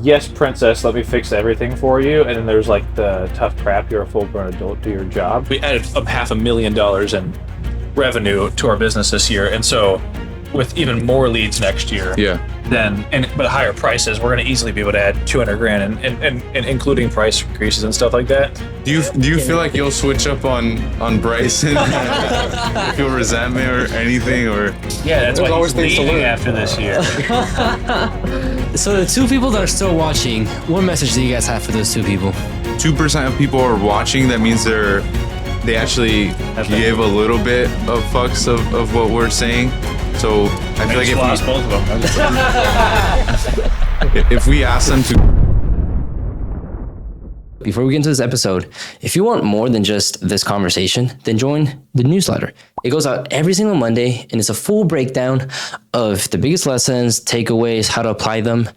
yes, princess, let me fix everything for you. And then there's like the tough crap, you're a full-grown adult, do your job. We added up $500,000 in revenue to our business this year. And so with even more leads next year, but higher prices, we're going to easily be able to add 200 grand and including price increases and stuff like that. Do you feel like you'll switch up on Bryson? Feel resentment or anything, or yeah, that's why he's leaving after this year. So the two people that are still watching, what message do you guys have for those two people? 2% of people are watching. That means they actually give a little bit of fucks of what we're saying. So I feel like if lost both of them. if we ask them to. Before we get into this episode, if you want more than just this conversation, then join the newsletter. It goes out every single Monday, and it's a full breakdown of the biggest lessons, takeaways, how to apply them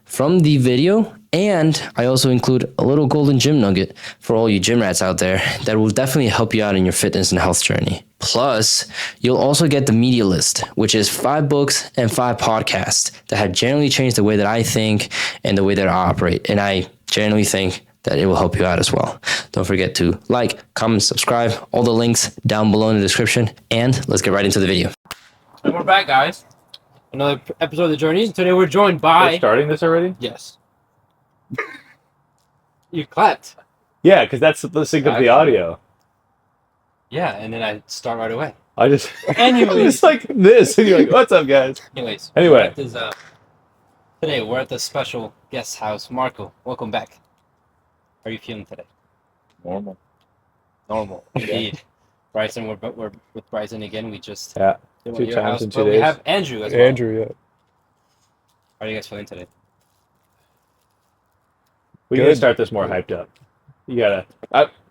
from the video. And I also include a little golden gym nugget for all you gym rats out there that will definitely help you out in your fitness and health journey. Plus, you'll also get the media list, which is 5 books and 5 podcasts that have generally changed the way that I think and the way that I operate. And I generally think that it will help you out as well. Don't forget to like, comment, subscribe, all the links down below in the description. And let's get right into the video. And we're back, guys. Another episode of The Journey. Today we're joined by... We're starting this already? Yes. You clapped. Yeah, because that's the sync of the audio. Yeah, and then I start right away. I just... Anyways. It's like this, and you're like, what's up, guys? Anyways. Anyway. Today we're at the special guest house. Marco, welcome back. How are you feeling today? Normal. Normal, indeed. Bryson, we're with Bryson again. We just... Yeah, did 2 your times house, in 2 but days. we have Andrew as well. Andrew, yeah. How are you guys feeling today? We gotta start this more hyped up. You gotta...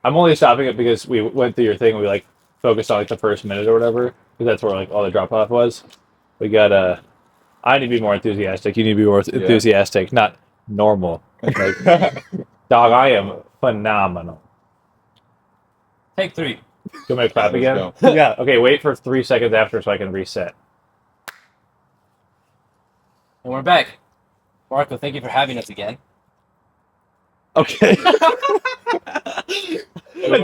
I'm only stopping it because we went through your thing and we like focused on like the first minute or whatever, because that's where like all the drop off was. We gotta... I need to be more enthusiastic. You need to be more enthusiastic, not normal. Like, dog, I am phenomenal. Take 3. Do you want me to clap again? Go. Yeah. Okay, wait for 3 seconds after so I can reset. And we're back. Marco, thank you for having us again. Okay. At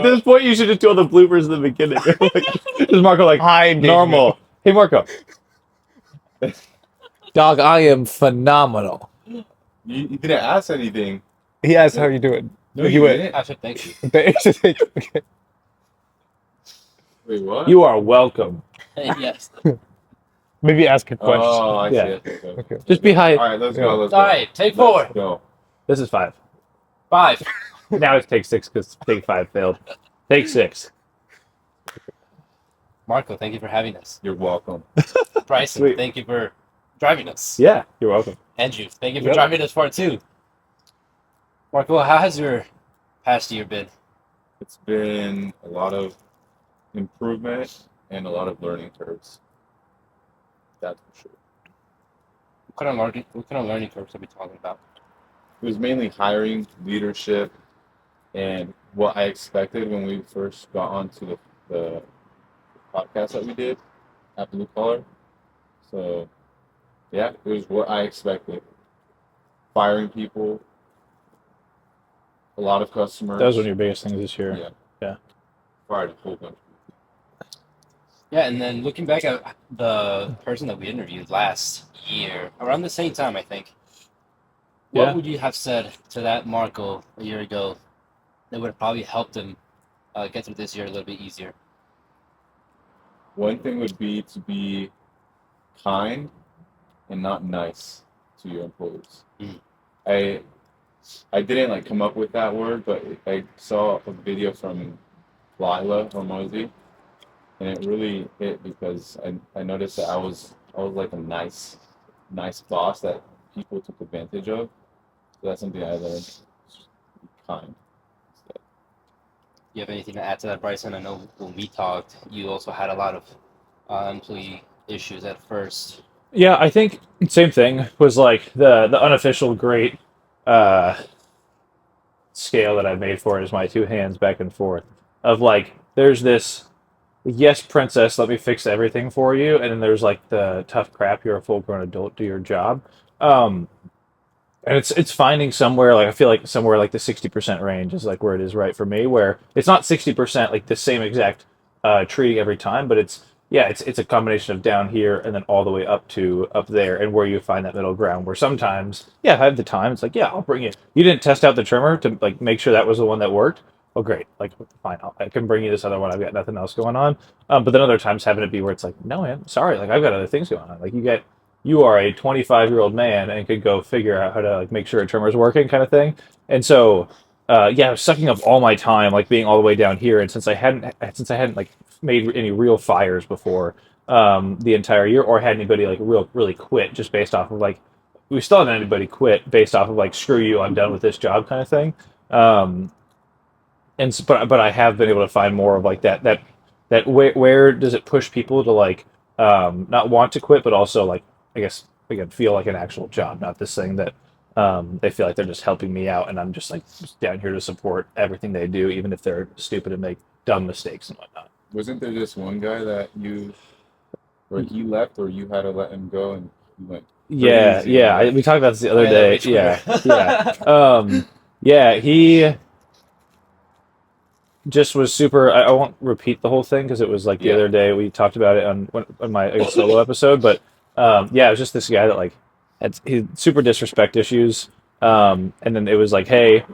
this point, you should just do all the bloopers in the beginning. Like, just Marco like, Hi, normal. Hey, Marco. Dog, I am phenomenal. You didn't ask anything. He asked how you doing. No, he you went. didn't. I should thank you. Okay. Wait, what? You are welcome. Yes. Maybe ask a question. Oh, I Yeah. see. Okay. Okay. Just be high. All right, let's go. Let's All go. right, take 4. Let's go. This is 5. 5. Now it's take 6 because take 5 failed. Take 6. Marco, thank you for having us. You're welcome. Bryson, Sweet. thank you for driving us. Yeah, you're welcome. Andrew, thank you for Yep. driving us far too. Marco, how has your past year been? It's been a lot of improvement and a lot of learning curves. That's for sure. What kind of learning curves are we talking about? It was mainly hiring, leadership, and what I expected when we first got onto the podcast that we did at Blue Collar. So, yeah, it was what I expected. Firing people, a lot of customers. That was one of your biggest things this year. Yeah. Yeah. Fired a whole bunch. Yeah, and then looking back at the person that we interviewed last year, around the same time, I think. What Yeah. would you have said to that Marco a year ago that would have probably helped him get through this year a little bit easier? One thing would be to be kind and not nice to your employees. Mm. I didn't like come up with that word, but I saw a video from Lila Hormozy, and it really hit because I noticed that I was like a nice boss that people took advantage of. So that's something I learned. Just be kind. You have anything to add to that, Bryson? I know when we talked, you also had a lot of employee issues at first. Yeah, I think same thing was like the unofficial great scale that I made for it is my 2 hands back and forth of like there's this yes, princess, let me fix everything for you, and then there's like the tough crap, you're a full-grown adult, do your job. And it's finding somewhere like I feel like somewhere like the 60% range is like where it is right for me, where it's not 60% like the same exact treating every time, but it's a combination of down here and then all the way up to up there, and where you find that middle ground. Where sometimes, yeah, if I have the time, it's like, yeah, I'll bring it. You didn't test out the trimmer to like make sure that was the one that worked. Oh, great! Like, fine, I can bring you this other one. I've got nothing else going on. But then other times having it be where it's like, no, man, sorry, like I've got other things going on. Like you are a 25-year-old man and could go figure out how to like make sure a trimmer's working, kind of thing. And so, yeah, I was sucking up all my time, like being all the way down here. And since I hadn't like made any real fires before the entire year, or had anybody like really quit just based off of like we still haven't had anybody quit based off of like screw you, I'm done with this job kind of thing. But I have been able to find more of like that where does it push people to like not want to quit, but also like I guess again feel like an actual job, not this thing that they feel like they're just helping me out and I'm just like just down here to support everything they do, even if they're stupid and make dumb mistakes and whatnot. Wasn't there just one guy that where he left, or you had to let him go and he went? Yeah, crazy, yeah. right? We talked about this the other Yeah, day. which one? Yeah. Yeah, he just was super. I won't repeat the whole thing because it was like the Yeah. other day we talked about it on my I guess, solo episode. But yeah, it was just this guy that like he had super disrespect issues. And then it was like, hey,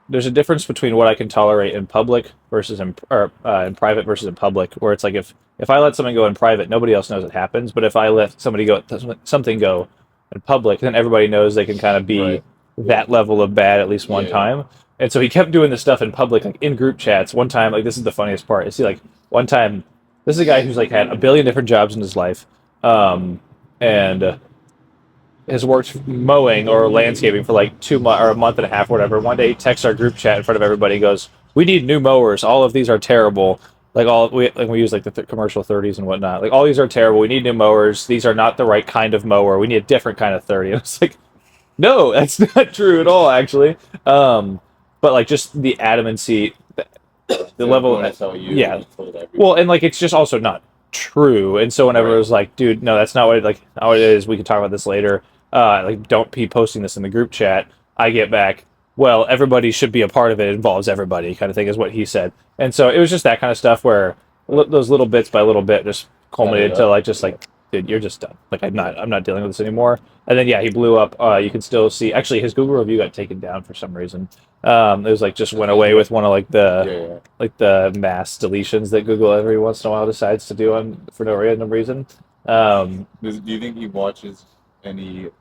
there's a difference between what I can tolerate in public versus in private versus in public. Where it's like if I let something go in private, nobody else knows it happens. But if I let something go in public, then everybody knows they can kind of be Right. that level of bad at least one Yeah. time. And so he kept doing this stuff in public, like in group chats. One time, like this is the funniest part. Is he like one time? This is a guy who's like had a billion different jobs in his life, and has worked mowing or landscaping for like 2 months or a month and a half, or whatever. One day he texts our group chat in front of everybody. He goes, "We need new mowers. All of these are terrible. We use like the commercial 30s and whatnot. Like all these are terrible. We need new mowers. These are not the right kind of mower. We need a different kind of 30." And it's like, no, that's not true at all, actually. But like just the adamancy, the level. When I tell you, Yeah. you told everyone. Well, and like it's just also not true. And so whenever it was like, dude, no, that's not what not what it is. We can talk about this later. Like don't be posting this in the group chat. I get back, well, everybody should be a part of it. It involves everybody, kind of thing, is what he said. And so it was just that kind of stuff where those little bits by little bit just culminated to like just like, dude, you're just done. Like I'm not dealing with this anymore. And then yeah, he blew up. You can still see actually his Google review got taken down for some reason. It was like just went away with one of like the like the mass deletions that Google every once in a while decides to do for no random reason. Do you think he watches any of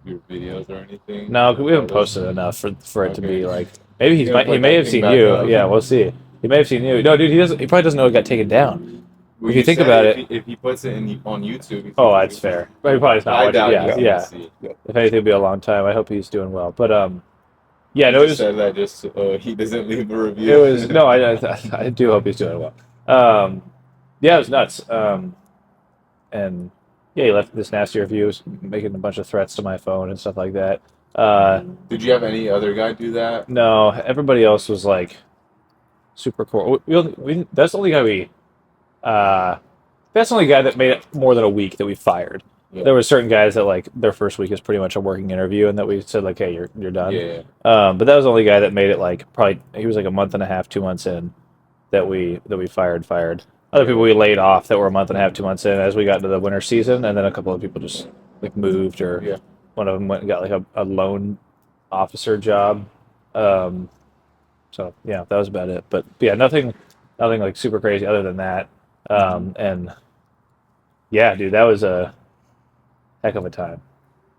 your videos or anything? No, we haven't posted enough for it to be like maybe he Yeah, may have that seen came you. back up. Yeah, we'll see. He may have seen you. No, dude, he probably doesn't know it got taken down. Well, If you think said about if he puts it on YouTube. he's Oh, gonna that's see fair. it. But he probably is not I watching. doubt Yeah, he's gonna yeah. see it. If anything, it'll be a long time. I hope he's doing well. But yeah, He no, it just was said that just he doesn't leave a review. it was no, I do hope he's doing well. Yeah, it was nuts. And yeah, he left this nasty review, making a bunch of threats to my phone and stuff like that. Did you have any other guy do that? No, everybody else was like super cool. That's the only guy that's the only guy that made it more than a week that we fired. Yeah. There were certain guys that like their first week is pretty much a working interview, and that we said like, hey, you're done. Yeah. But that was the only guy that made it like probably he was like a month and a half, 2 months in that we fired. Other people we laid off that were a month and a half, 2 months in as we got into the winter season, and then a couple of people just like moved, or Yeah. one of them went and got like a loan officer job. So yeah, that was about it. But yeah, nothing like super crazy other than that. And yeah, dude, that was a heck of a time.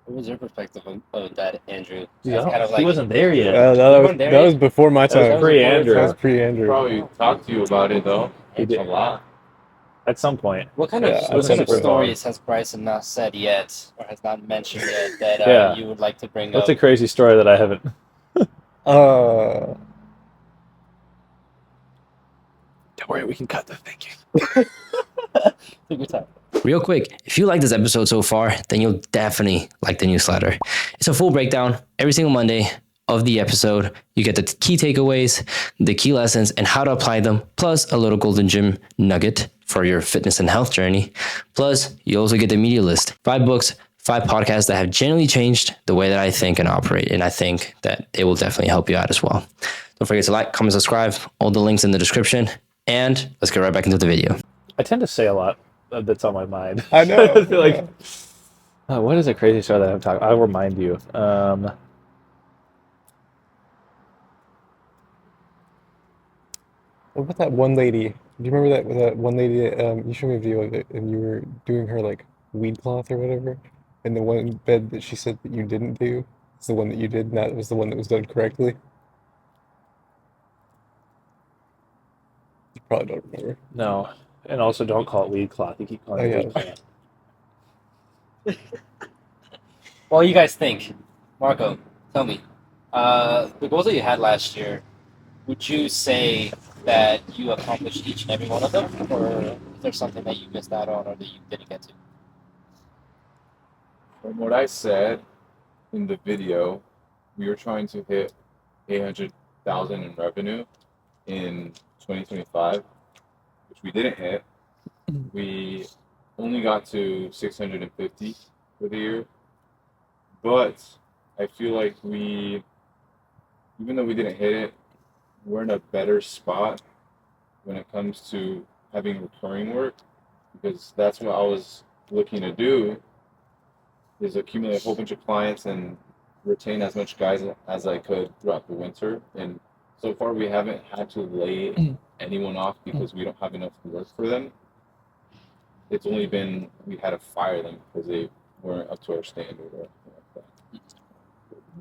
What was your perspective of that, Andrew? Yeah, As kind of he wasn't there yet. No, You weren't there that was yet? before my That was time. pre-Andrew. That was pre-Andrew. Probably talked to you about it though. He did. A lot. At some point. What kind Yeah, of I what kind of super stories has Bryson not said yet, or has not mentioned yet that Yeah. you would like to bring What's up? a crazy story that I haven't? Uh, Don't worry, we can cut the thinking. Take your time. Real quick, if you like this episode so far, then you'll definitely like the newsletter. It's a full breakdown every single Monday of the episode. You get the key takeaways, the key lessons, and how to apply them, plus a little golden gym nugget for your fitness and health journey. Plus, you also get the media list, 5 books, 5 podcasts that have genuinely changed the way that I think and operate. And I think that it will definitely help you out as well. Don't forget to like, comment, subscribe. All the links in the description. And let's get right back into the video. I tend to say a lot that's on my mind. I know. I feel like, what is a crazy story that I'm talking? I'll remind you. What about that one lady? Do you remember that one lady? You showed me a video of it, and you were doing her like weed cloth or whatever. And the one bed that she said that you didn't do is the one that you did, and that was the one that was done correctly. You probably don't remember. No, and also don't call it weed cloth. You keep calling it weed yeah. cloth. What do you guys think? Marco, tell me. The goals that you had last year, would you say that you accomplished each and every one of them? Or is there something that you missed out on or that you didn't get to? From what I said in the video, we were trying to hit 800,000 in revenue in 2025, which we didn't hit. We only got to 650 for the year. But I feel like even though we didn't hit it, we're in a better spot when it comes to having recurring work, because that's what I was looking to do, is accumulate a whole bunch of clients and retain as much guys as I could throughout the winter. And so far we haven't had to lay anyone off because we don't have enough work for them. It's only been we had to fire them because they weren't up to our standard or anything like that.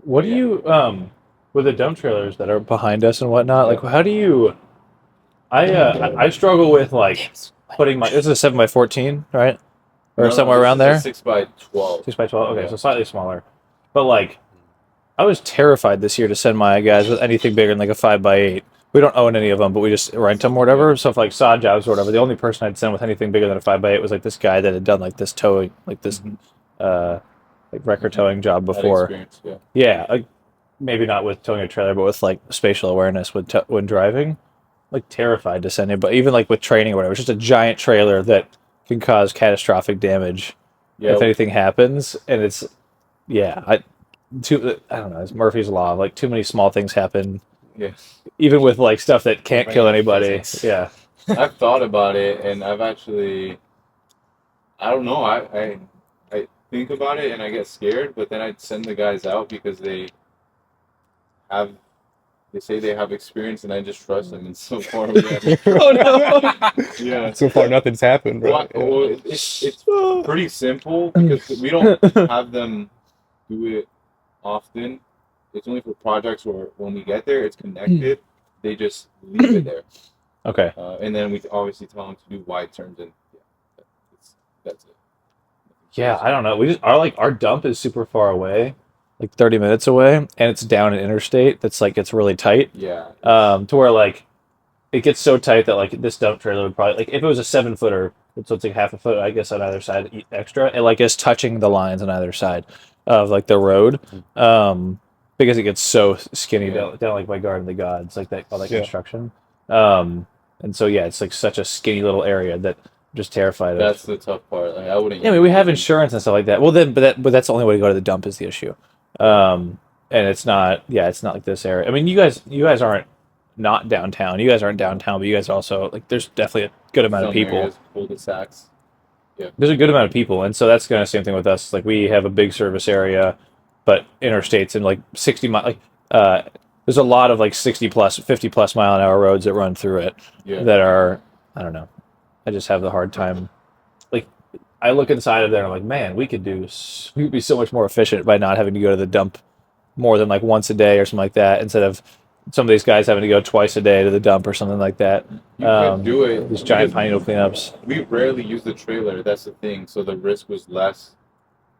What do you with the dump trailers that are behind us and whatnot? Like, how do you? I struggle with like putting my. This is a 7x14, right? Or No, somewhere this around is there. a 6x12. 6x12. Okay, Yeah. so slightly smaller. But like, I was terrified this year to send my guys with anything bigger than like a 5x8. We don't own any of them, but we just rent them or whatever. So for like sod jobs or whatever, the only person I'd send with anything bigger than a 5x8 was like this guy that had done like this towing, like this, like record towing job That before. experience, yeah. Yeah, like maybe not with towing a trailer, but with like spatial awareness when driving. Like terrified to send it, but even like with training or whatever, it's just a giant trailer that can cause catastrophic damage Yeah, if anything happens. And it's I don't know. It's Murphy's law. Like too many small things happen, yeah. even with like stuff that can't kill Regular anybody. physics. Yeah, I've thought about it, and I've actually, I don't know. I think about it, and I get scared, but then I'd send the guys out because they say they have experience, and I just trust them. And so far, we have, Oh no! yeah. So far, nothing's happened, Well, right? well, it's pretty simple because we don't have them do it often. It's only for projects where when we get there, it's connected. They just leave it there. okay. And then we obviously tell them to do wide turns, and that's it. Yeah, I don't know. We just our dump is super far away, like 30 minutes away, and it's down an interstate that's like it's really tight. Yeah. To where like it gets so tight that like this dump trailer would probably like if it was a 7-footer, so it's like half a foot I guess on either side extra, it like is touching the lines on either side of like the road, because it gets so skinny down like by Garden of the Gods, like that all that Yeah. construction, and so yeah, it's like such a skinny little area that I'm just terrified of. That's the tough part. Like, I wouldn't. Yeah, I mean, we have insurance and stuff like that. Well, then, but that's the only way to go to the dump is the issue. And it's not. Yeah, it's not like this area. I mean, you guys aren't not downtown. You guys aren't downtown, but you guys are also like there's definitely a good amount of people. Cul-de-sacs. There's a good amount of people, and so that's kind of the same thing with us. Like we have a big service area, but interstates and like 60 mile. Like there's a lot of like 60 plus, 50 plus mile an hour roads that run through it Yeah. that are. I don't know. I just have the hard time. Like, I look inside of there and I'm like, man, we'd be so much more efficient by not having to go to the dump more than like once a day or something like that, instead of some of these guys having to go twice a day to the dump or something like that. You could do it. These giant because pine needle cleanups. We rarely use the trailer. That's the thing. So the risk was less.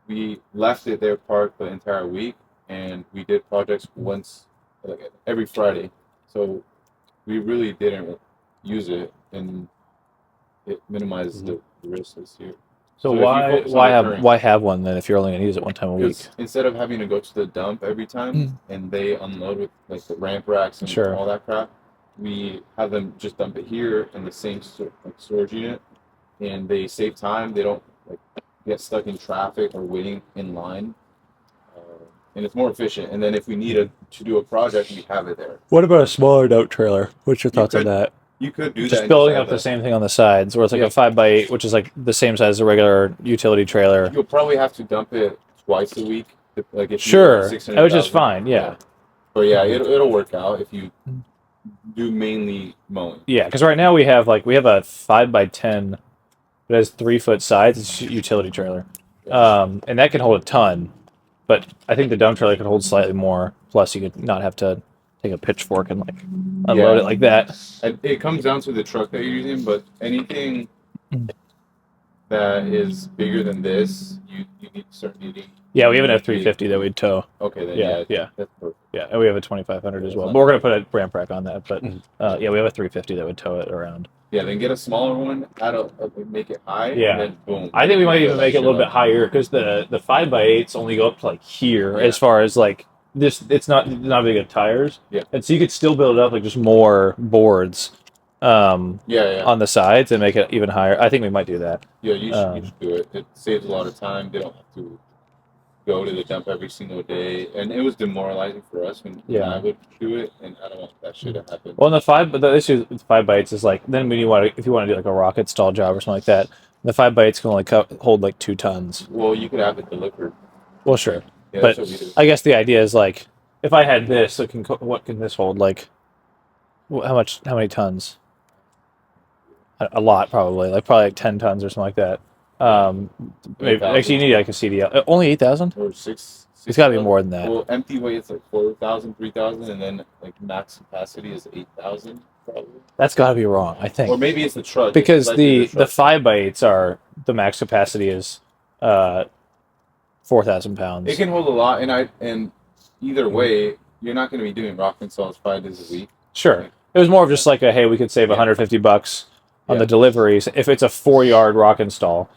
We left it there parked the entire week, and we did projects once, like every Friday. So we really didn't use it, and it minimizes the risk this year. So So if you focus on why have one then if you're only going to use it one time a week? Because instead of having to go to the dump every time and they unload with like the ramp racks and Sure. all that crap, we have them just dump it here in the same storage unit, and they save time. They don't like get stuck in traffic or waiting in line. And it's more efficient. And then if we need to do a project, we have it there. What about a smaller dump trailer? What's your thoughts on could- that? You could do that. Just and building have up the that. same thing on the sides, where it's like a 5x8, which is like the same size as a regular utility trailer. You'll probably have to dump it twice a week. Like if Sure, you which is fine. Yeah. But yeah, it'll work out if you do mainly mowing. Yeah, because right now we have a 5x10 that has 3-foot sides. It's a utility trailer, and that can hold a ton. But I think the dump trailer could hold slightly more. Plus, you could not have to take a pitchfork and like unload it like that. It comes down to the truck that you're using, but anything that is bigger than this, you need to start needing. Yeah, we have an F350 that we'd tow. Okay, then Yeah. that's perfect. Yeah, and we have a 2500 as well. But we're gonna put a ramp rack on that. But yeah, we have a 350 that would tow it around. Yeah, then get a smaller one, make it high, Yeah. and then boom. I think we might even make it a little bit higher because the 5x8s only go up to like here Yeah. as far as like this. It's not big of tires. Yeah. And so you could still build it up like just more boards on the sides and make it even higher. I think we might do that. Yeah, you should do it. It saves a lot of time. They don't have to go to the dump every single day, and it was demoralizing for us when I would do it, and I don't want that shit to happen. Well, the issue with 5x8s is like then when if you want to do like a rocket stall job or something like that, the 5x8s can only hold like 2 tons. Well, you could have it delivered. Well, sure, Yeah, but that's what we do. I guess the idea is like if I had this, what can this hold? Like how many tons? A lot, probably like 10 tons or something like that. Maybe 8,000. actually you need like a CDL. Only 8,000? Or six. It's got to be more than that. Well, empty weight is like 4,000, 3,000, and then like max capacity is 8,000 probably. That's got to be wrong, I Or think, maybe it's the truck. because It's the like truck. 5x8s are the max capacity is 4,000 pounds. It can hold a lot, and either way, you're not going to be doing rock installs 5 days a week. Sure, it was more of just like a hey, we could save $150 on the deliveries if it's a 4-yard rock install.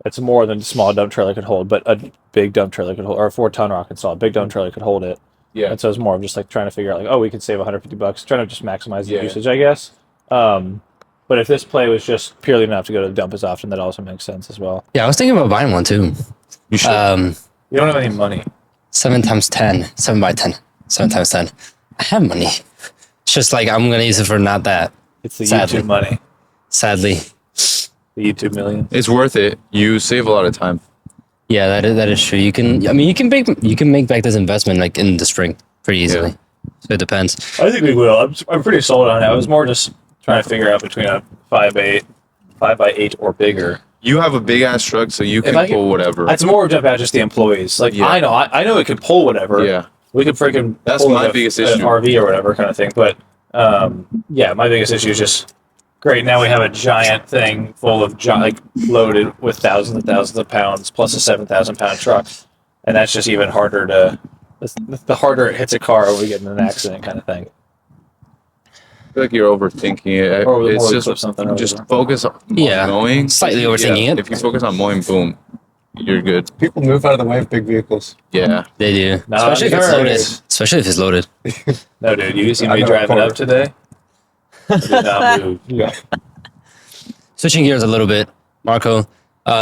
It's more than a small dump trailer could hold, but a big dump trailer could hold, or a 4-ton rock install. A big dump trailer could hold it. Yeah. And so it's more of just like trying to figure out like, oh, we could save $150, trying to just maximize the usage, I guess. But if this play was just purely enough to go to the dump as often, that also makes sense as well. Yeah, I was thinking about buying one too. You should. You don't have any money. 7 times 10, 7 by 10, 7 times 10. I have money. It's just like I'm gonna use it for not that. It's the Sadly. YouTube money, Sadly, the YouTube million. It's worth it. You save a lot of time. yeah, that is true. You can make back this investment like in the spring pretty easily. Yeah. So it depends. I think we will. I'm pretty sold on it. I was more just trying to figure out between a 5x8 or bigger. You have a big ass truck, so you If can I could- pull whatever. It's more about just the employees. Like Yeah. I know it can pull whatever. Yeah. We could freaking That's pull my an biggest an issue. RV or whatever kind of thing. But yeah, my biggest issue is just great. Now we have a giant thing full of loaded with thousands of pounds plus a 7,000 pound truck, and that's just even harder to. The harder it hits a car, we get in an accident kind of thing. I feel like you're overthinking it. Or the It's more we just flip something over. just focus on Yeah. mowing. Slightly overthinking it. If you focus on mowing, boom, you're good. People move out of the way of big vehicles. Yeah. They do, No, especially if it's sure. loaded. Especially if it's loaded. No, dude, you see I me know, driving car. up today? I did not move. Yeah. Switching gears a little bit, Marco.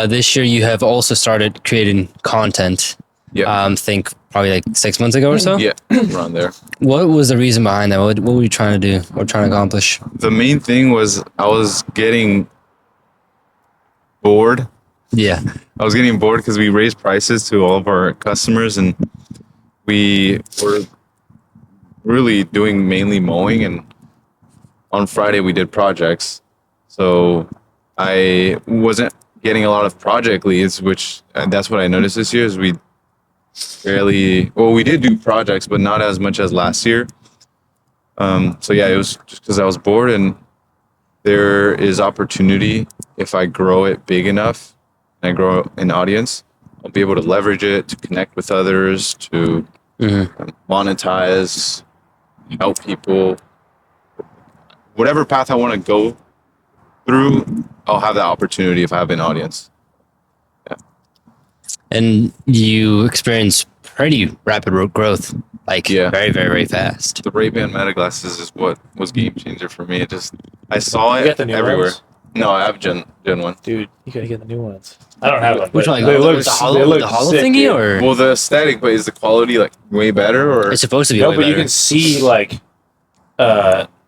This year you have also started creating content. Yeah. Think probably like 6 months ago or so. Yeah. Around there. What was the reason behind that? What were you trying to do or trying to accomplish? The main thing was I was getting bored. Yeah. I was getting bored because we raised prices to all of our customers, and we were really doing mainly mowing. And on Friday we did projects, so I wasn't getting a lot of project leads, which that's what I noticed this year is we did do projects, but not as much as last year. So yeah, it was just because I was bored, and there is opportunity if I grow it big enough and I grow an audience, I'll be able to leverage it to connect with others, to monetize, help people. Whatever path I want to go through, I'll have that opportunity if I have an audience. And you experience pretty rapid growth, like Yeah. very, very, very fast. The Ray-Ban Meta glasses is what was game changer for me. I saw You it got the new everywhere. ones? No, I have Gen 1. Dude, you gotta get the new ones. I don't have them. Which but one? They Like, look, the they look hollow sick, thingy, dude. or Well, the aesthetic, but is the quality like way better or? it's supposed to be No, way but you better. can see like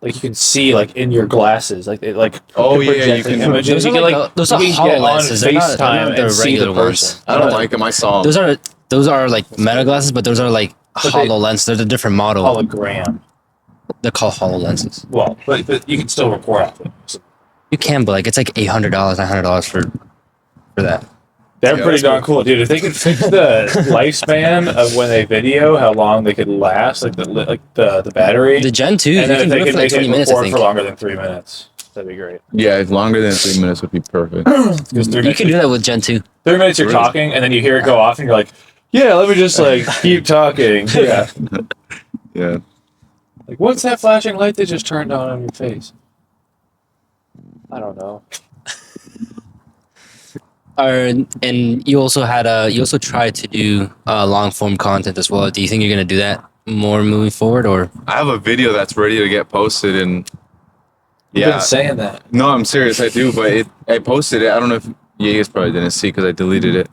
you can see like in your glasses, like they like Oh, can yeah, project you the can- images. Those You are can like those are you can get on HoloLenses. They're not FaceTime the and see regular the person. ones. I don't like them. I saw them. Those are like Meta glasses, but those are like But they- HoloLens. They're a different model. Hologram. They're called HoloLenses. Well, but you can still record off them. So You can, but like it's like $800, $900 for that. they're Yeah, pretty that's darn cool, dude. If they could fix the lifespan of when they video, how long they could last, like the battery, The Gen 2, and you then can if do they it could for like make 20 it minutes, I record think. for longer than 3 minutes, that'd be great. Yeah, longer than 3 minutes would be perfect. Because You can do that with Gen 2. 3 minutes you're Really? talking, and then you hear it go off, and you're like, yeah, let me just like keep talking. Yeah. Yeah. Like, what's that flashing light that just turned on your face? I don't know. And you also tried to do long form content as well. Do you think you're gonna do that more moving forward, or I have a video that's ready to get posted, and You've yeah, been saying that. no, I'm serious. I do, but I posted it. I don't know if you guys probably didn't see because I deleted it,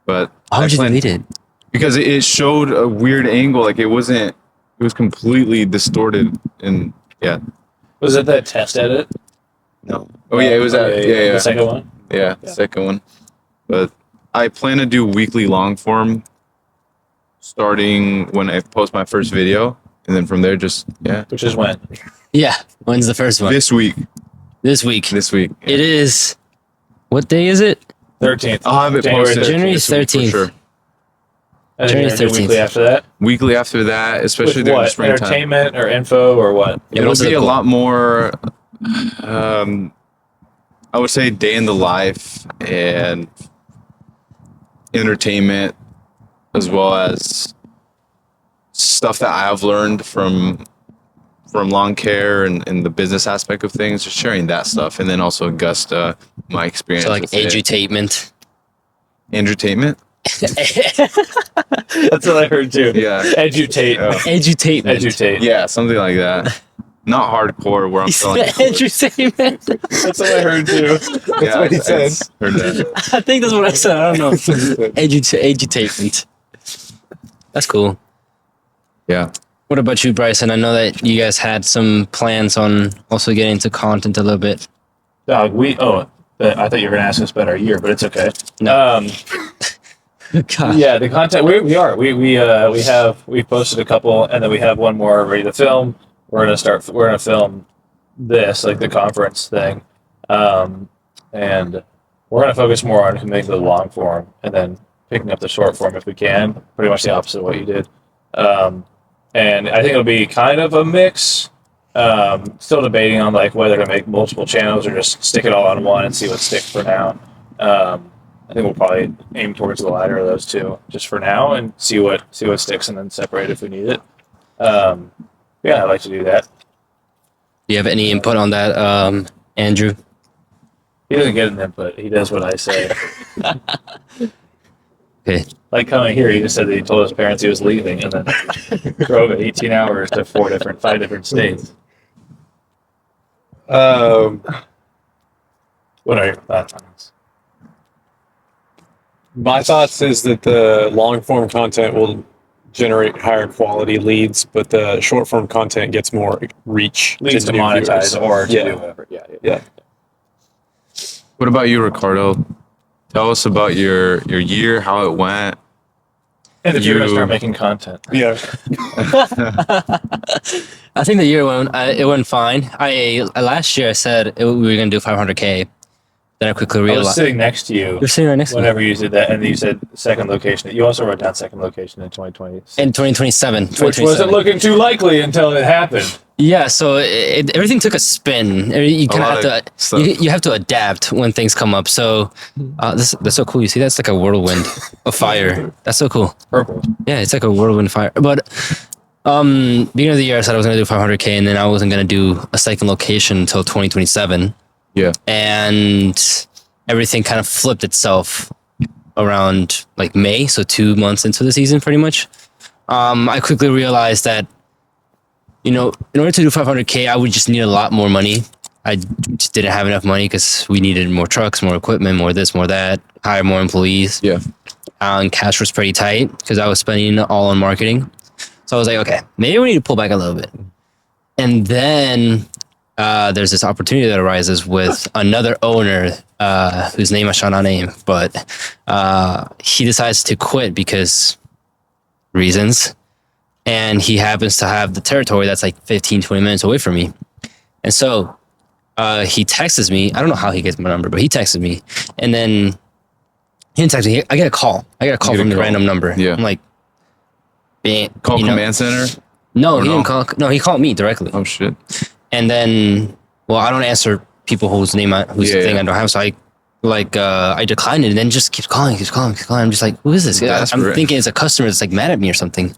but how would you delete it? because it showed a weird angle. Like it wasn't. It was completely distorted, and yeah. Was it that test edit? No. Oh yeah, it was that. Yeah. The second one? Yeah, the second one. But I plan to do weekly long form starting when I post my first video. And then from there, just, yeah. Which is when? Yeah, when's the first one? This week. This week. This week. Yeah. It is. What day is it? 13th. I'll have it January posted. January this week for 13th. Sure. And then January you're gonna do 13th. weekly after that? Weekly after that, especially With during what? springtime. Entertainment or info or what? Yeah, It'll what's be the a goal? lot more, I would say, day in the life and entertainment, as well as stuff that I've learned from lawn care and the business aspect of things, just sharing that stuff, and then also Augusta, my experience. So like with it. edutainment. Entertainment. That's what I heard too. Yeah. Edutate. Yeah. Edutainment. Edutate. Yeah, something like that. Not hardcore where I'm feeling. Edutainment. That's what I heard too. That's what he said. Heard that. I think that's what I said. I don't know. Edutainment. That's cool. Yeah. What about you, Bryson? I know that you guys had some plans on also getting into content a little bit. I thought you were gonna ask us about our year, but it's okay. No. God. Yeah, the content we've posted a couple, and then we have one more ready to film. We're gonna film this, like the conference thing, and we're gonna focus more on making the long form, and then picking up the short form if we can. Pretty much the opposite of what you did, and I think it'll be kind of a mix. Still debating on like whether to make multiple channels or just stick it all on one and see what sticks for now. I think we'll probably aim towards the latter of those two just for now and see what sticks and then separate if we need it. Yeah, I'd like to do that. Do you have any input on that, Andrew? He doesn't get an input. He does what I say. Okay. Like coming here, he just said that he told his parents he was leaving and then drove 18 hours to 5 different states. What are your thoughts on this? My thoughts is that the long form content will generate higher quality leads, but the short form content gets more reach. Leads to new monetize viewers. or to Yeah. do whatever. Yeah. Yeah. What about you, Ricardo? Tell us about your year, how it went. And if you're going to You- start making content. Yeah. I think the year went fine. Last year I said we were gonna do 500K. Then I quickly I was realized sitting next to you you're sitting right next to me. whenever you did that, and you said second location. You also wrote down second location in 2020. In 2027. Which wasn't looking too likely until it happened. Yeah, so everything took a spin. You kind lot of have of to stuff. you have to adapt when things come up. So that's so cool. You see, that's like a whirlwind of fire. That's so cool. Purple. Yeah, it's like a whirlwind fire. But beginning of the year, I said I was gonna do 500K, and then I wasn't gonna do a second location until 2027. Yeah. And everything kind of flipped itself around like May, so 2 months into the season, pretty much. I quickly realized that, in order to do 500K, I would just need a lot more money. I just didn't have enough money because we needed more trucks, more equipment, more this, more that, hire more employees. Yeah. And cash was pretty tight because I was spending all on marketing. So I was like, okay, maybe we need to pull back a little bit. And then there's this opportunity that arises with another owner whose name I shall not name, but he decides to quit because reasons. And he happens to have the territory that's like 15, 20 minutes away from me. And so he texts me. I don't know how he gets my number, but he texted me. And then he didn't text me. I get a call. From the random number. Yeah. I'm like, Call command center? No, he didn't call. No, he called me directly. Oh, shit. And then, well, I don't answer people whose thing I don't have. So I declined it and then just keeps calling. I'm just like, who is this? I'm thinking it's a customer that's like mad at me or something.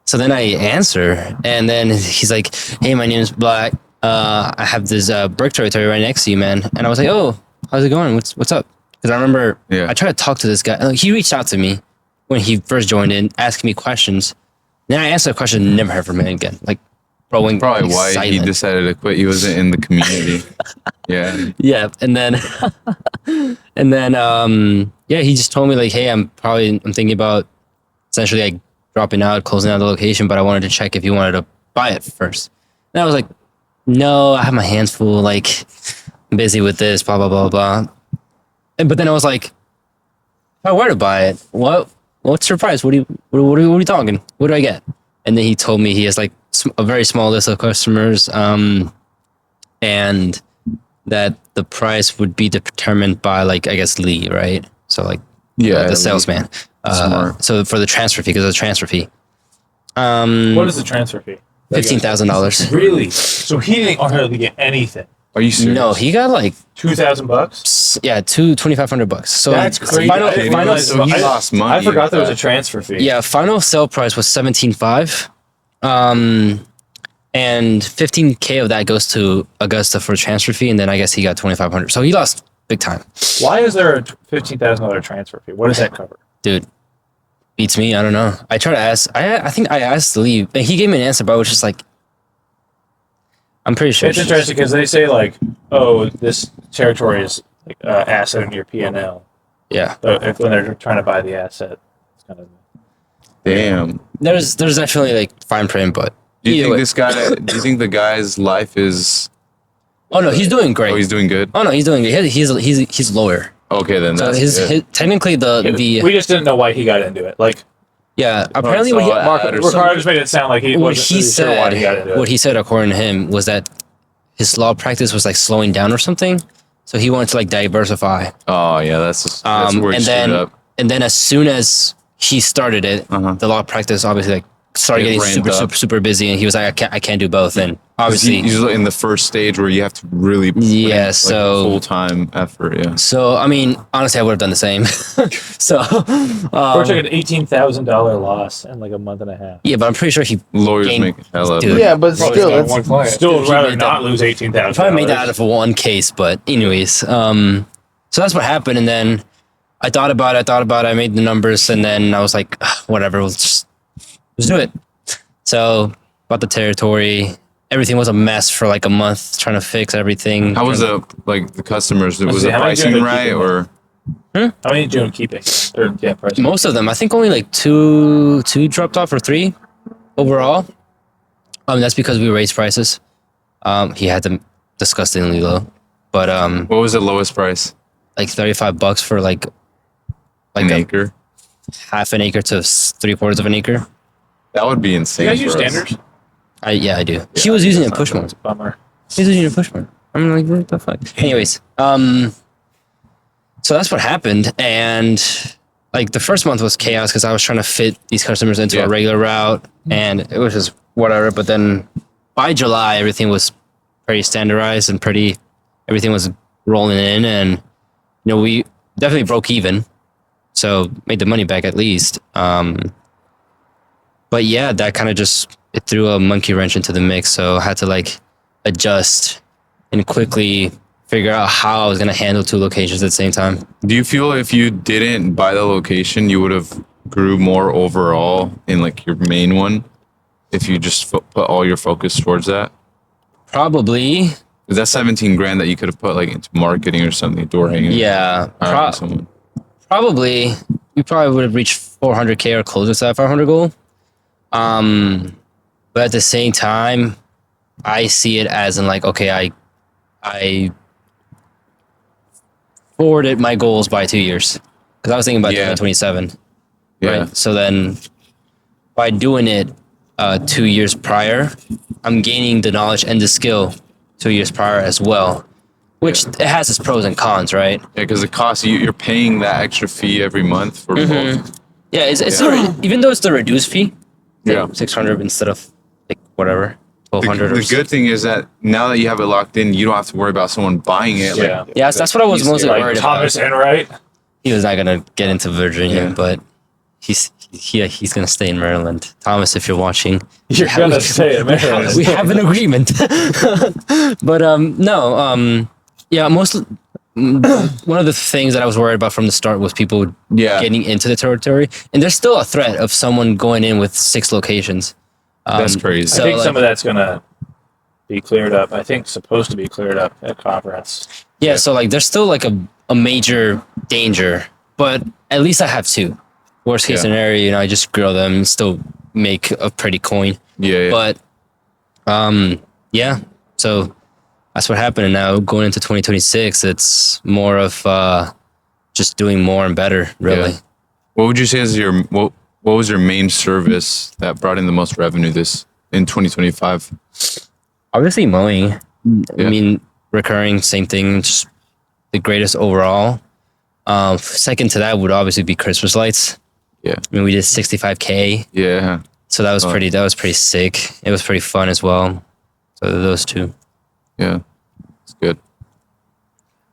So then I answer and then he's like, hey, my name is Black. I have this brick territory right next to you, man. And I was like, oh, how's it going? What's up? Because I remember I tried to talk to this guy. He reached out to me when he first joined in, asking me questions. Then I answered the question and never heard from him again. Like, probably why silent. he decided to quit. He wasn't in the community. Yeah. Yeah. And then, he just told me like, hey, I'm thinking about essentially like dropping out, closing out the location, but I wanted to check if you wanted to buy it first. And I was like, no, I have my hands full. Like, I'm busy with this, blah, blah, blah, blah. But then I was like, if I were to buy it, what's your price? What are you talking? What do I get? And then he told me he has like a very small list of customers, and that the price would be determined by like, I guess, Lee, right? So like, the salesman. So for the transfer fee, because of the transfer fee. What is the transfer fee? $15,000. Really? So he didn't hardly get anything. Are you serious? No, he got like $2,000. Yeah, $2,500. So that's crazy. So he lost money. I forgot there was a transfer fee. Yeah, final sale price was $17,500. And $15K of that goes to Augusta for transfer fee, and then I guess he got $2,500. So he lost big time. Why is there a $15,000 transfer fee? What does that cover? Dude, beats me. I don't know. I tried to ask. I think I asked to leave, and he gave me an answer, but I was just like, I'm pretty sure. It's interesting because they say like, oh, this territory is like asset in your P&L. Yeah. So when they're trying to buy the asset, it's kind of. Damn. There's definitely like fine print, but do you think the guy's life is? Oh no, he's doing great. Oh, he's doing good. Oh no, he's doing good. He's a lawyer. Okay, then so that's his technically the we just didn't know why he got into it. Like, yeah, apparently Ricardo just made it sound like he wasn't really sure why he got into it. What he said, according to him, was that his law practice was like slowing down or something. So he wanted to like diversify. Oh yeah, that's where he screwed up. And then as soon as he started it, the law practice obviously like started getting super busy, and he was like, I can't do both. And obviously he's in the first stage where you have to really so full-time effort. Yeah. So I mean, honestly, I would have done the same. So we're talking an $18,000 loss in like a month and a half. Yeah, but I'm pretty sure lawyers make hell of it. Yeah, but still, rather not lose $18,000. Probably made that out of one case, but anyways, so that's what happened, and then I thought about it. I made the numbers, and then I was like, whatever, let's do it. So bought the territory. Everything was a mess for like a month, trying to fix everything. How was the customers? Was the pricing right or? How many did you end keeping? Pricing. Most of them. I think only like two dropped off, or three overall. That's because we raised prices. He had them disgustingly low, but what was the lowest price? Like $35 for like an acre, half an acre to 3/4 of an acre. That would be insane. You guys use standards? I do. Yeah, he was using a push mode. Bummer. He was using a push mode. I'm like, what the fuck? Anyways, so that's what happened, and like the first month was chaos because I was trying to fit these customers into a regular route, and it was just whatever. But then by July, everything was pretty standardized and everything was rolling in, and we definitely broke even, so made the money back at least. But yeah, that kind of it threw a monkey wrench into the mix, so I had to like adjust and quickly figure out how I was gonna handle two locations at the same time. Do you feel if you didn't buy the location, you would have grew more overall in like your main one, if you just put all your focus towards that? Probably. Because that's 17 grand that you could have put like into marketing or something, door hanging. Yeah, Hiring someone. probably. We probably would have reached 400K or closer to that 500 goal. But at the same time, I see it as in like, okay, I forwarded my goals by 2 years because I was thinking about 2027. Yeah. Right. So then by doing it 2 years prior, I'm gaining the knowledge and the skill 2 years prior as well, which it has its pros and cons, right? Yeah, because it costs you're paying that extra fee every month for both. Yeah, even though it's the reduced fee, Yeah. 600 instead of like whatever, 1200 or The good thing is that now that you have it locked in, you don't have to worry about someone buying it. Yeah. Yeah, so that's what I was mostly Like worried Thomas about. Enright. He was not gonna get into Virginia, Yeah. but he's gonna stay in Maryland. Thomas, if you're watching, You're gonna stay in Maryland. we have an agreement. But yeah, one of the things that I was worried about from the start was people getting into the territory, and there's still a threat of someone going in with 6 locations. That's crazy. so, I think like- some of that's gonna be cleared up. I think supposed to be cleared up at conference. Yeah, so like there's still like a major danger, but at least I have 2. Worst case scenario, I just grill them and still make a pretty coin. Yeah. But yeah, so that's what happened. And now going into 2026, it's more of just doing more and better, really. Yeah. What would you say is what was your main service that brought in the most revenue in 2025? Obviously mowing. Yeah. I mean, recurring, same thing, just the greatest overall. Second to that would obviously be Christmas lights. Yeah. I mean, we did 65K. Yeah. So that was pretty sick. It was pretty fun as well. So those 2. Yeah. It's good.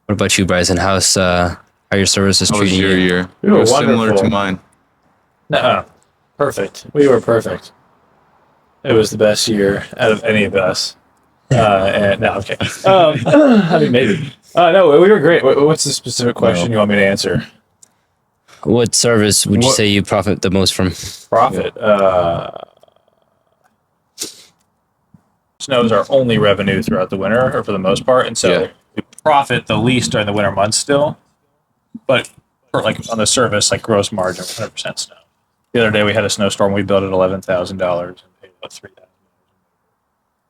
What about you, Bryson? How your services How was treating your you? year? We It were was similar to wonderful. mine. Nuh-uh. Perfect. We were perfect. It was the best year out of any of us. And no, okay. I mean, maybe. No, we were great. What's the specific question you want me to answer? What service would you say you profit the most from? Profit. Snow is our only revenue throughout the winter, or for the most part, and so we profit the least during the winter months still. But for like on the service, like gross margin, 100% snow. The other day we had a snowstorm. We billed at $11,000 and paid about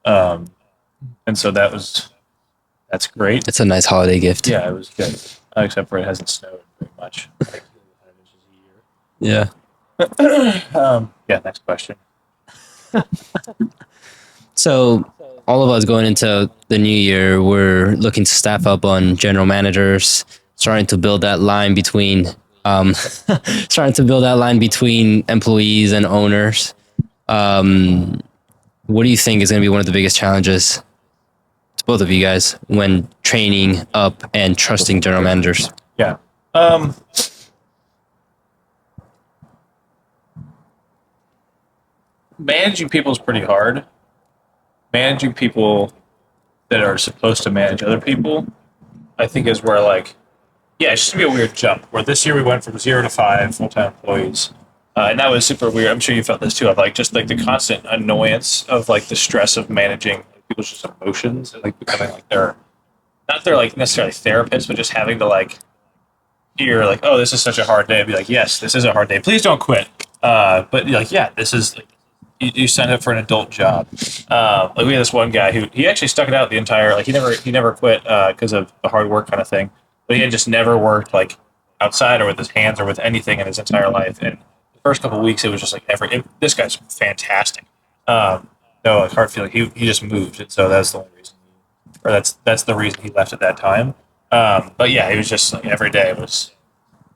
$3,000. And so that's great. It's a nice holiday gift. Yeah, it was good. Except for it hasn't snowed very much. Like 100 inches a year. Yeah. Yeah, next question. So all of us going into the new year, we're looking to staff up on general managers, starting to build that line between employees and owners. What do you think is going to be one of the biggest challenges to both of you guys when training up and trusting general managers? Yeah. Managing people is pretty hard. Managing people that are supposed to manage other people, I think, is where it's just gonna be a weird jump. Where this year we went from 0 to 5 full-time employees, and that was super weird. I'm sure you felt this too. Of the constant annoyance of the stress of managing people's just emotions and becoming their necessarily therapists, but just having to hear oh, this is such a hard day. And be yes, this is a hard day. Please don't quit. But yeah, this is. You signed up for an adult job. We had this one guy who he actually stuck it out the entire. He never quit because of the hard work kind of thing. But he had just never worked outside or with his hands or with anything in his entire life. And the first couple of weeks, it was just this guy's fantastic. No, hard feeling. He just moved, and so that's the only reason. That's the reason he left at that time. But yeah, he was just every day was,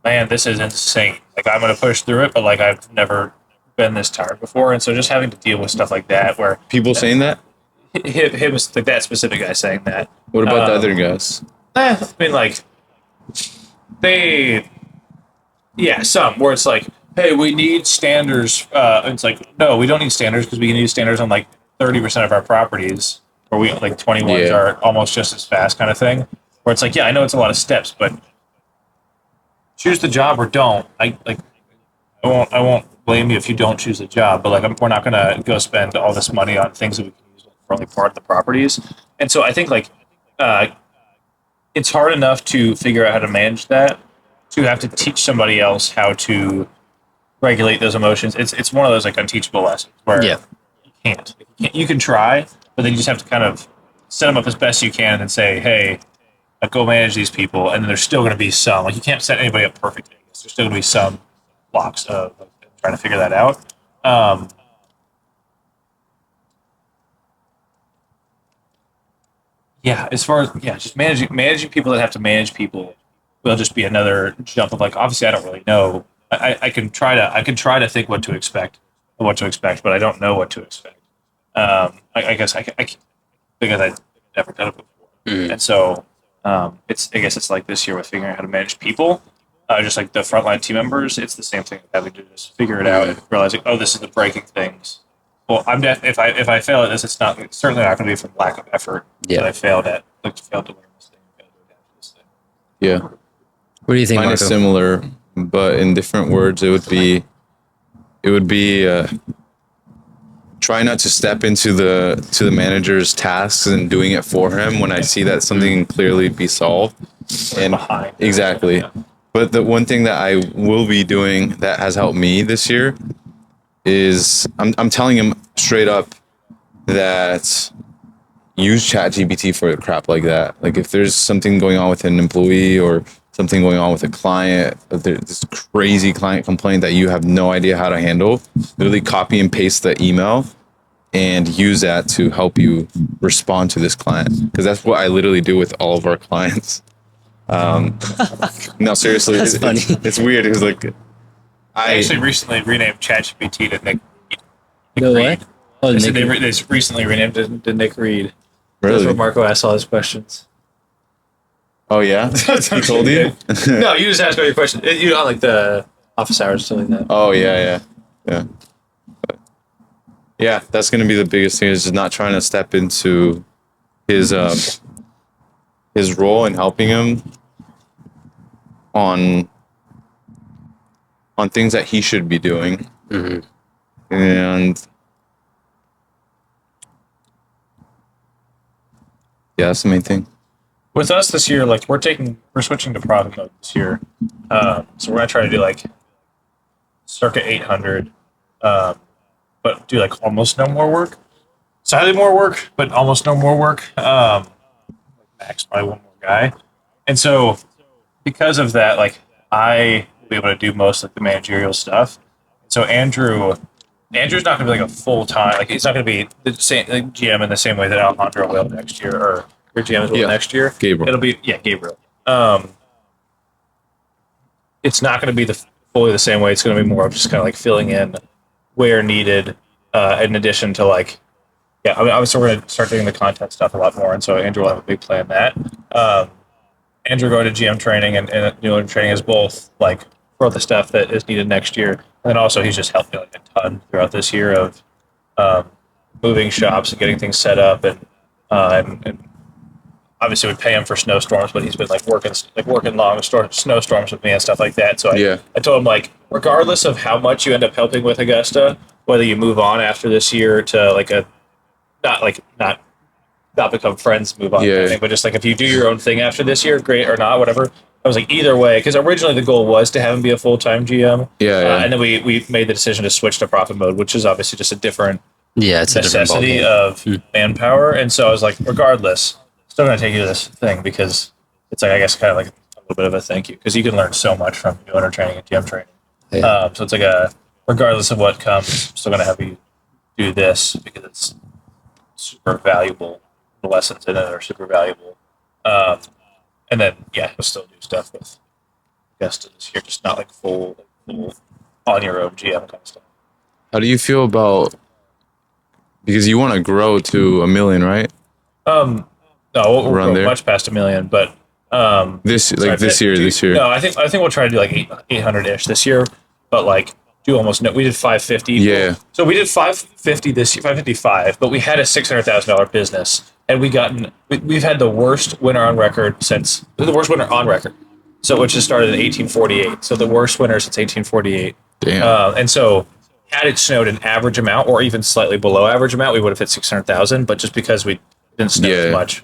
man, this is insane. I'm gonna push through it, but I've never been this tired before, and so just having to deal with stuff like that, where People saying that? him was that specific guy saying that. What about the other guys? I mean, some where it's hey, we need standards. It's no, we don't need standards because we can use standards on 30% of our properties, where we 21s are almost just as fast, kind of thing. Where it's yeah, I know it's a lot of steps, but choose the job or don't. I won't blame you if you don't choose the job, but we're not gonna go spend all this money on things that we can use for only part of the properties. And so I think it's hard enough to figure out how to manage that, to have to teach somebody else how to regulate those emotions. It's one of those like unteachable lessons where Yeah. you can't. You can try, but then you just have to kind of set them up as best you can and then say, hey, go manage these people. And then there's still going to be some, like you can't set anybody up perfectly. There's still going to be some blocks of trying to figure that out. Yeah, as far as just managing people that have to manage people will just be another jump of like. Obviously, I don't really know. I can try to think what to expect, but I don't know what to expect. I guess I because I've never done it before, and so it's like this year with figuring out how to manage people. Just like the frontline team members, it's the same thing of having to just figure it out and realizing, oh, this is the breaking things. Well, if I fail at this, it's certainly not going to be from lack of effort. Yeah. That I failed to learn this thing. Failed to adapt to this thing. Yeah. What do you think, Mine Marco? is similar, but in different words, it would be try not to step into the manager's tasks and doing it for him when I see that something can clearly be solved. And Behind. exactly. Yeah. But the one thing that I will be doing that has helped me this year is I'm telling him straight up that use ChatGPT for crap like that. Like if there's something going on with an employee or something going on with a client, there's this crazy client complaint that you have no idea how to handle, literally copy and paste the email and use that to help you respond to this client. Because that's what I literally do with all of our clients. No, seriously, That's funny. It's weird. It's like I actually recently renamed ChatGPT to Nick No Reed. what? Oh, They said Nick. they recently renamed it to Nick Reed. That's really. where Marco asks all his questions. Oh yeah, he told you. No, you just ask all your questions. You on like the office hours, something like that. Oh yeah. But, yeah, that's gonna be the biggest thing is just not trying to step into his role and helping him on things that he should be doing. And yeah, that's the main thing. With us this year, like we're switching to product mode this year. So we're gonna try to do like circa 800, but do like almost no more work. Slightly more work, but almost no more work. Max probably one more guy, and so because of that, like I will be able to do most like the managerial stuff. So Andrew's not gonna be like a full time, like he's not gonna be the same like, GM in the same way that Alejandro will next year, or your GM will next year. Gabriel. It'll be Gabriel. It's not going to be fully the same way. It's going to be more of just kind of like filling in where needed, in addition to like, I mean, obviously we're going to start doing the content stuff a lot more, and so Andrew will have a big play in that. Andrew going to GM training and new training is both like for the stuff that is needed next year, and then also he's just helped me like a ton throughout this year of moving shops and getting things set up, and obviously we pay him for snowstorms, but he's been like working long snowstorms with me and stuff like that. So I told him like, regardless of how much you end up helping with Augusta, whether you move on after this year to like not become friends, move on, kind of thing, but just like if you do your own thing after this year, great, or not, whatever. I was like, either way, because originally the goal was to have him be a full-time GM. And then we made the decision to switch to profit mode, which is obviously just a different it's necessity a different of manpower. And so I was like, regardless, still going to take you to this thing because it's like, I guess, kind of like a little bit of a thank you because you can learn so much from new owner training and GM training. So it's like regardless of what comes, I'm still going to have you do this because it's super valuable. The lessons in it are super valuable. And then, we'll still do stuff with Augusta this year, just not like full on your own GM kind of stuff. How do you feel about, because you want to grow to 1 million, right? No, we'll Around go there? much past 1 million, but This year. No, I think we'll try to do like 800-ish this year, but like do almost no. We did 550. Yeah. So we did 550 this year, 555, but we had a $600,000 business, and we've had the worst winter on record. So which has started in 1848. So the worst winter since 1848. Damn. And so had it snowed an average amount or even slightly below average amount, we would have hit 600,000. But just because we didn't snow as much,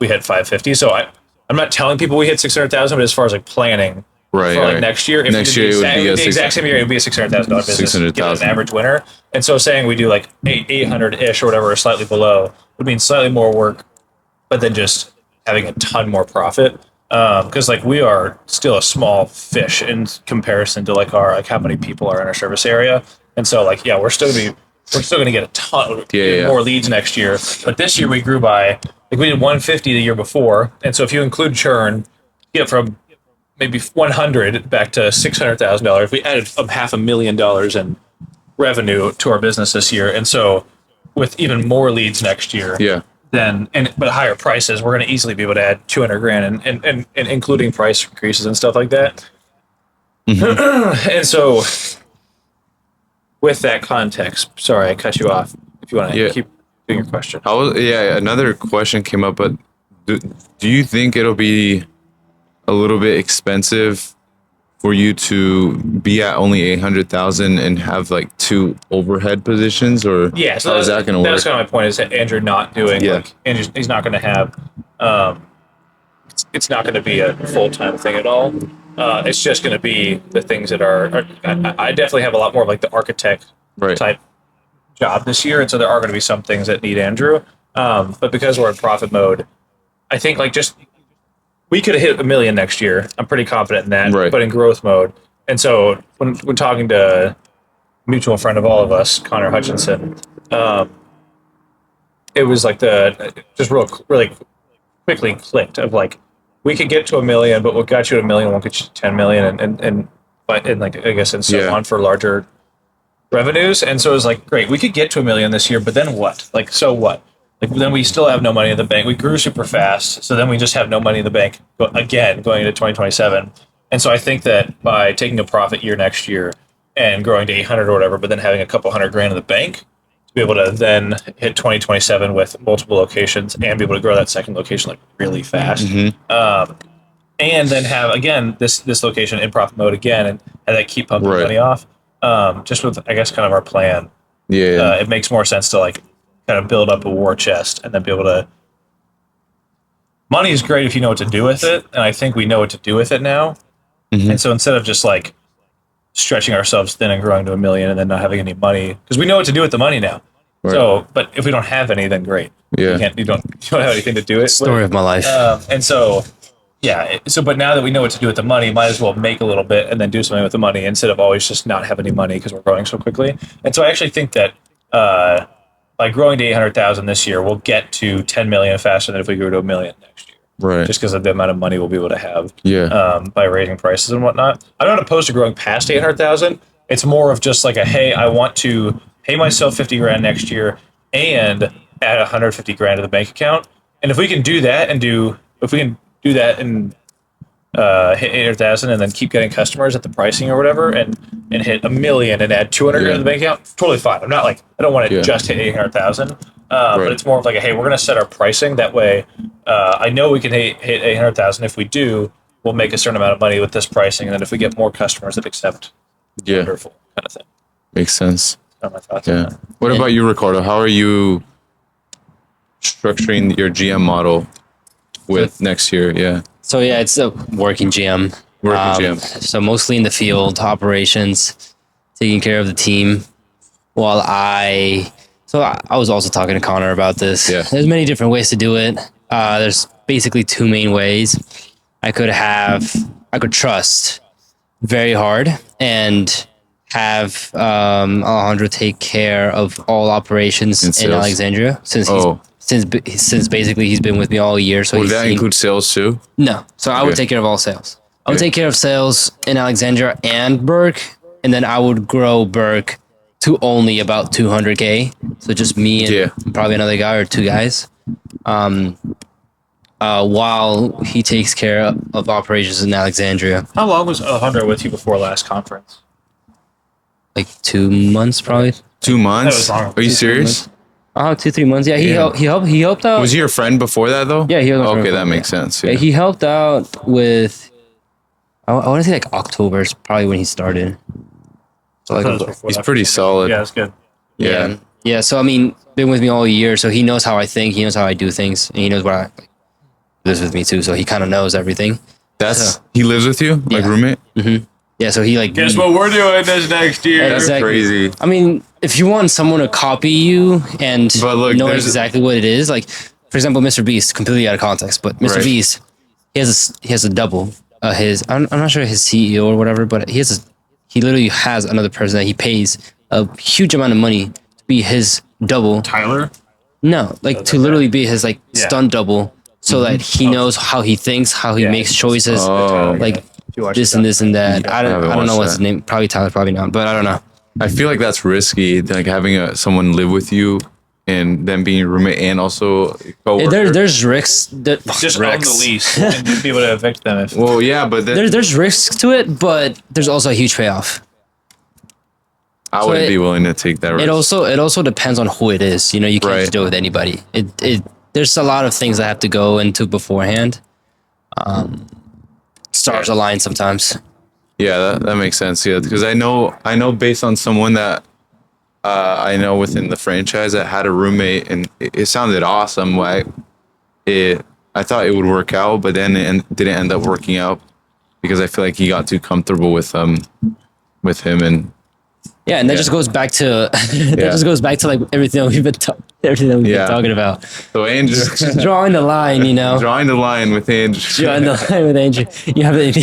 we hit 550. So I'm not telling people we hit 600,000, but as far as like planning Right. for like right. next year, if Next we year did it would be a the exact same year, it would be a $600,000 business, get an 600,000. average winner. And so saying we do like 800-ish or whatever, or slightly below, would mean slightly more work, but then just having a ton more profit. Because like we are still a small fish in comparison to like how many people are in our service area, and so like we're still gonna get a ton more leads next year. But this year we grew by like we did 150 the year before, and so if you include churn, you get from maybe 100 back to $600,000. We added $500,000 in revenue to our business this year, and so with even more leads next year, but higher prices, we're going to easily be able to add 200 grand and including price increases and stuff like that. And so with that context, sorry I cut you off. If you want to keep doing your question. Another question came up, but do you think it'll be a little bit expensive for you to be at only 800,000 and have like 2 overhead positions, or so how is that going to work? That's kind of my point, is that Andrew not doing he's not going to have it's not going to be a full-time thing at all. It's just going to be the things that are I definitely have a lot more of like the architect type job this year, and so there are going to be some things that need Andrew, but because we're in profit mode, I think like just we could have hit 1 million next year. I'm pretty confident in that, but in growth mode. And so when talking to a mutual friend of all of us, Connor Hutchinson, it was like just really quickly clicked of like, we could get to 1 million, but what got you to 1 million won't get you to 10 million, and like I guess and so on for larger revenues. And so it was like, great, we could get to 1 million this year, but then what? Like, so what? Like, then we still have no money in the bank. We grew super fast, so then we just have no money in the bank again going into 2027. And so I think that by taking a profit year next year and growing to 800 or whatever, but then having a couple $100,000 in the bank to be able to then hit 2027 with multiple locations and be able to grow that second location like really fast, and then have again this location in profit mode again, and that keep pumping money off. Just with I guess kind of our plan, it makes more sense to like kind of build up a war chest and then be able to. Money is great if you know what to do with it, and I think we know what to do with it now. And so instead of just like stretching ourselves thin and growing to 1 million and then not having any money, because we know what to do with the money now. So, but if we don't have any, then great. You don't have anything to do it. Story of my life. And so, but now that we know what to do with the money, might as well make a little bit and then do something with the money instead of always just not have any money because we're growing so quickly. And so I actually think that by growing to 800,000 this year, we'll get to 10 million faster than if we grew to 1 million next year. Just because of the amount of money we'll be able to have by raising prices and whatnot. I'm not opposed to growing past 800,000. It's more of just like hey, I want to pay myself 50 grand next year and add 150 grand to the bank account. And if we can do that and hit 800,000 and then keep getting customers at the pricing or whatever and hit 1 million and add 200 grand to the bank account, totally fine. I'm not like, I don't want to just hit 800,000. But it's more of like hey, we're going to set our pricing that way. I know we can hit 800,000. If we do, we'll make a certain amount of money with this pricing. And then if we get more customers that accept, wonderful kind of thing. Makes sense. That's my thoughts on that. What about you, Ricardo? How are you structuring your GM model with next year? So it's a working GM. So mostly in the field, operations, taking care of the team. While I was also talking to Connor about this. There's many different ways to do it. There's basically 2 main ways. I could trust very hard and have Alejandro take care of all operations in Alexandria since basically he's been with me all year. So would that include sales too? No. So I would take care of all sales. I would take care of sales in Alexandria and Burke, and then I would grow Burke to only about 200K. So just me and probably another guy or 2 guys. While he takes care of operations in Alexandria. How long was Alejandro with you before last conference? Like 2 months, probably. 2 months? Are you serious? 2-3 months. Yeah, he helped out. Was he your friend before that though? Yeah, he was. Okay, that makes sense. Yeah, he helped out with. I want to say like October is probably when he started. So like he's pretty solid. Yeah, that's good. Yeah. So I mean, been with me all year, so he knows how I think. He knows how I do things, and he knows what lives with me too, so he kind of knows everything. He lives with you, like Yeah. roommate. Yeah, so he like Guess what we're doing this next year? That's Exactly. crazy. I mean, if you want someone to copy you and But look, know there's- exactly what it is, like for example, Mr. Beast, completely out of context, but Mr. Right. Beast, he has a double. I'm not sure his CEO or whatever, but he literally has another person that he pays a huge amount of money to be his double. Tyler? No, like to literally be his like Yeah. stunt double, so that he knows how he thinks, how he Yeah. makes choices, Oh. like If you watch this the and this and that. I haven't don't know watched what's his that. name. Probably Tyler, probably not, but I don't know. I feel like that's risky, like having someone live with you and then being a roommate and also a coworker. There's risks. Just own the lease and be able to evict them if Well, yeah, but then There's risks to it, but there's also a huge payoff. I wouldn't it- be willing to take that risk. It also depends on who it is. You know, you can't Right. just do it with anybody. There's a lot of things that have to go into beforehand. Stars align sometimes. Yeah, that makes sense. Yeah, because I know based on someone that I know within the franchise that had a roommate, and it sounded awesome. I thought it would work out, but then it didn't end up working out because I feel like he got too comfortable with him, and Yeah, and that just goes back to Yeah. like everything that we've been talking about. so Andrew Drawing the line, you know. drawing the line with Andrew. Drawing the line with Andrew. You have it.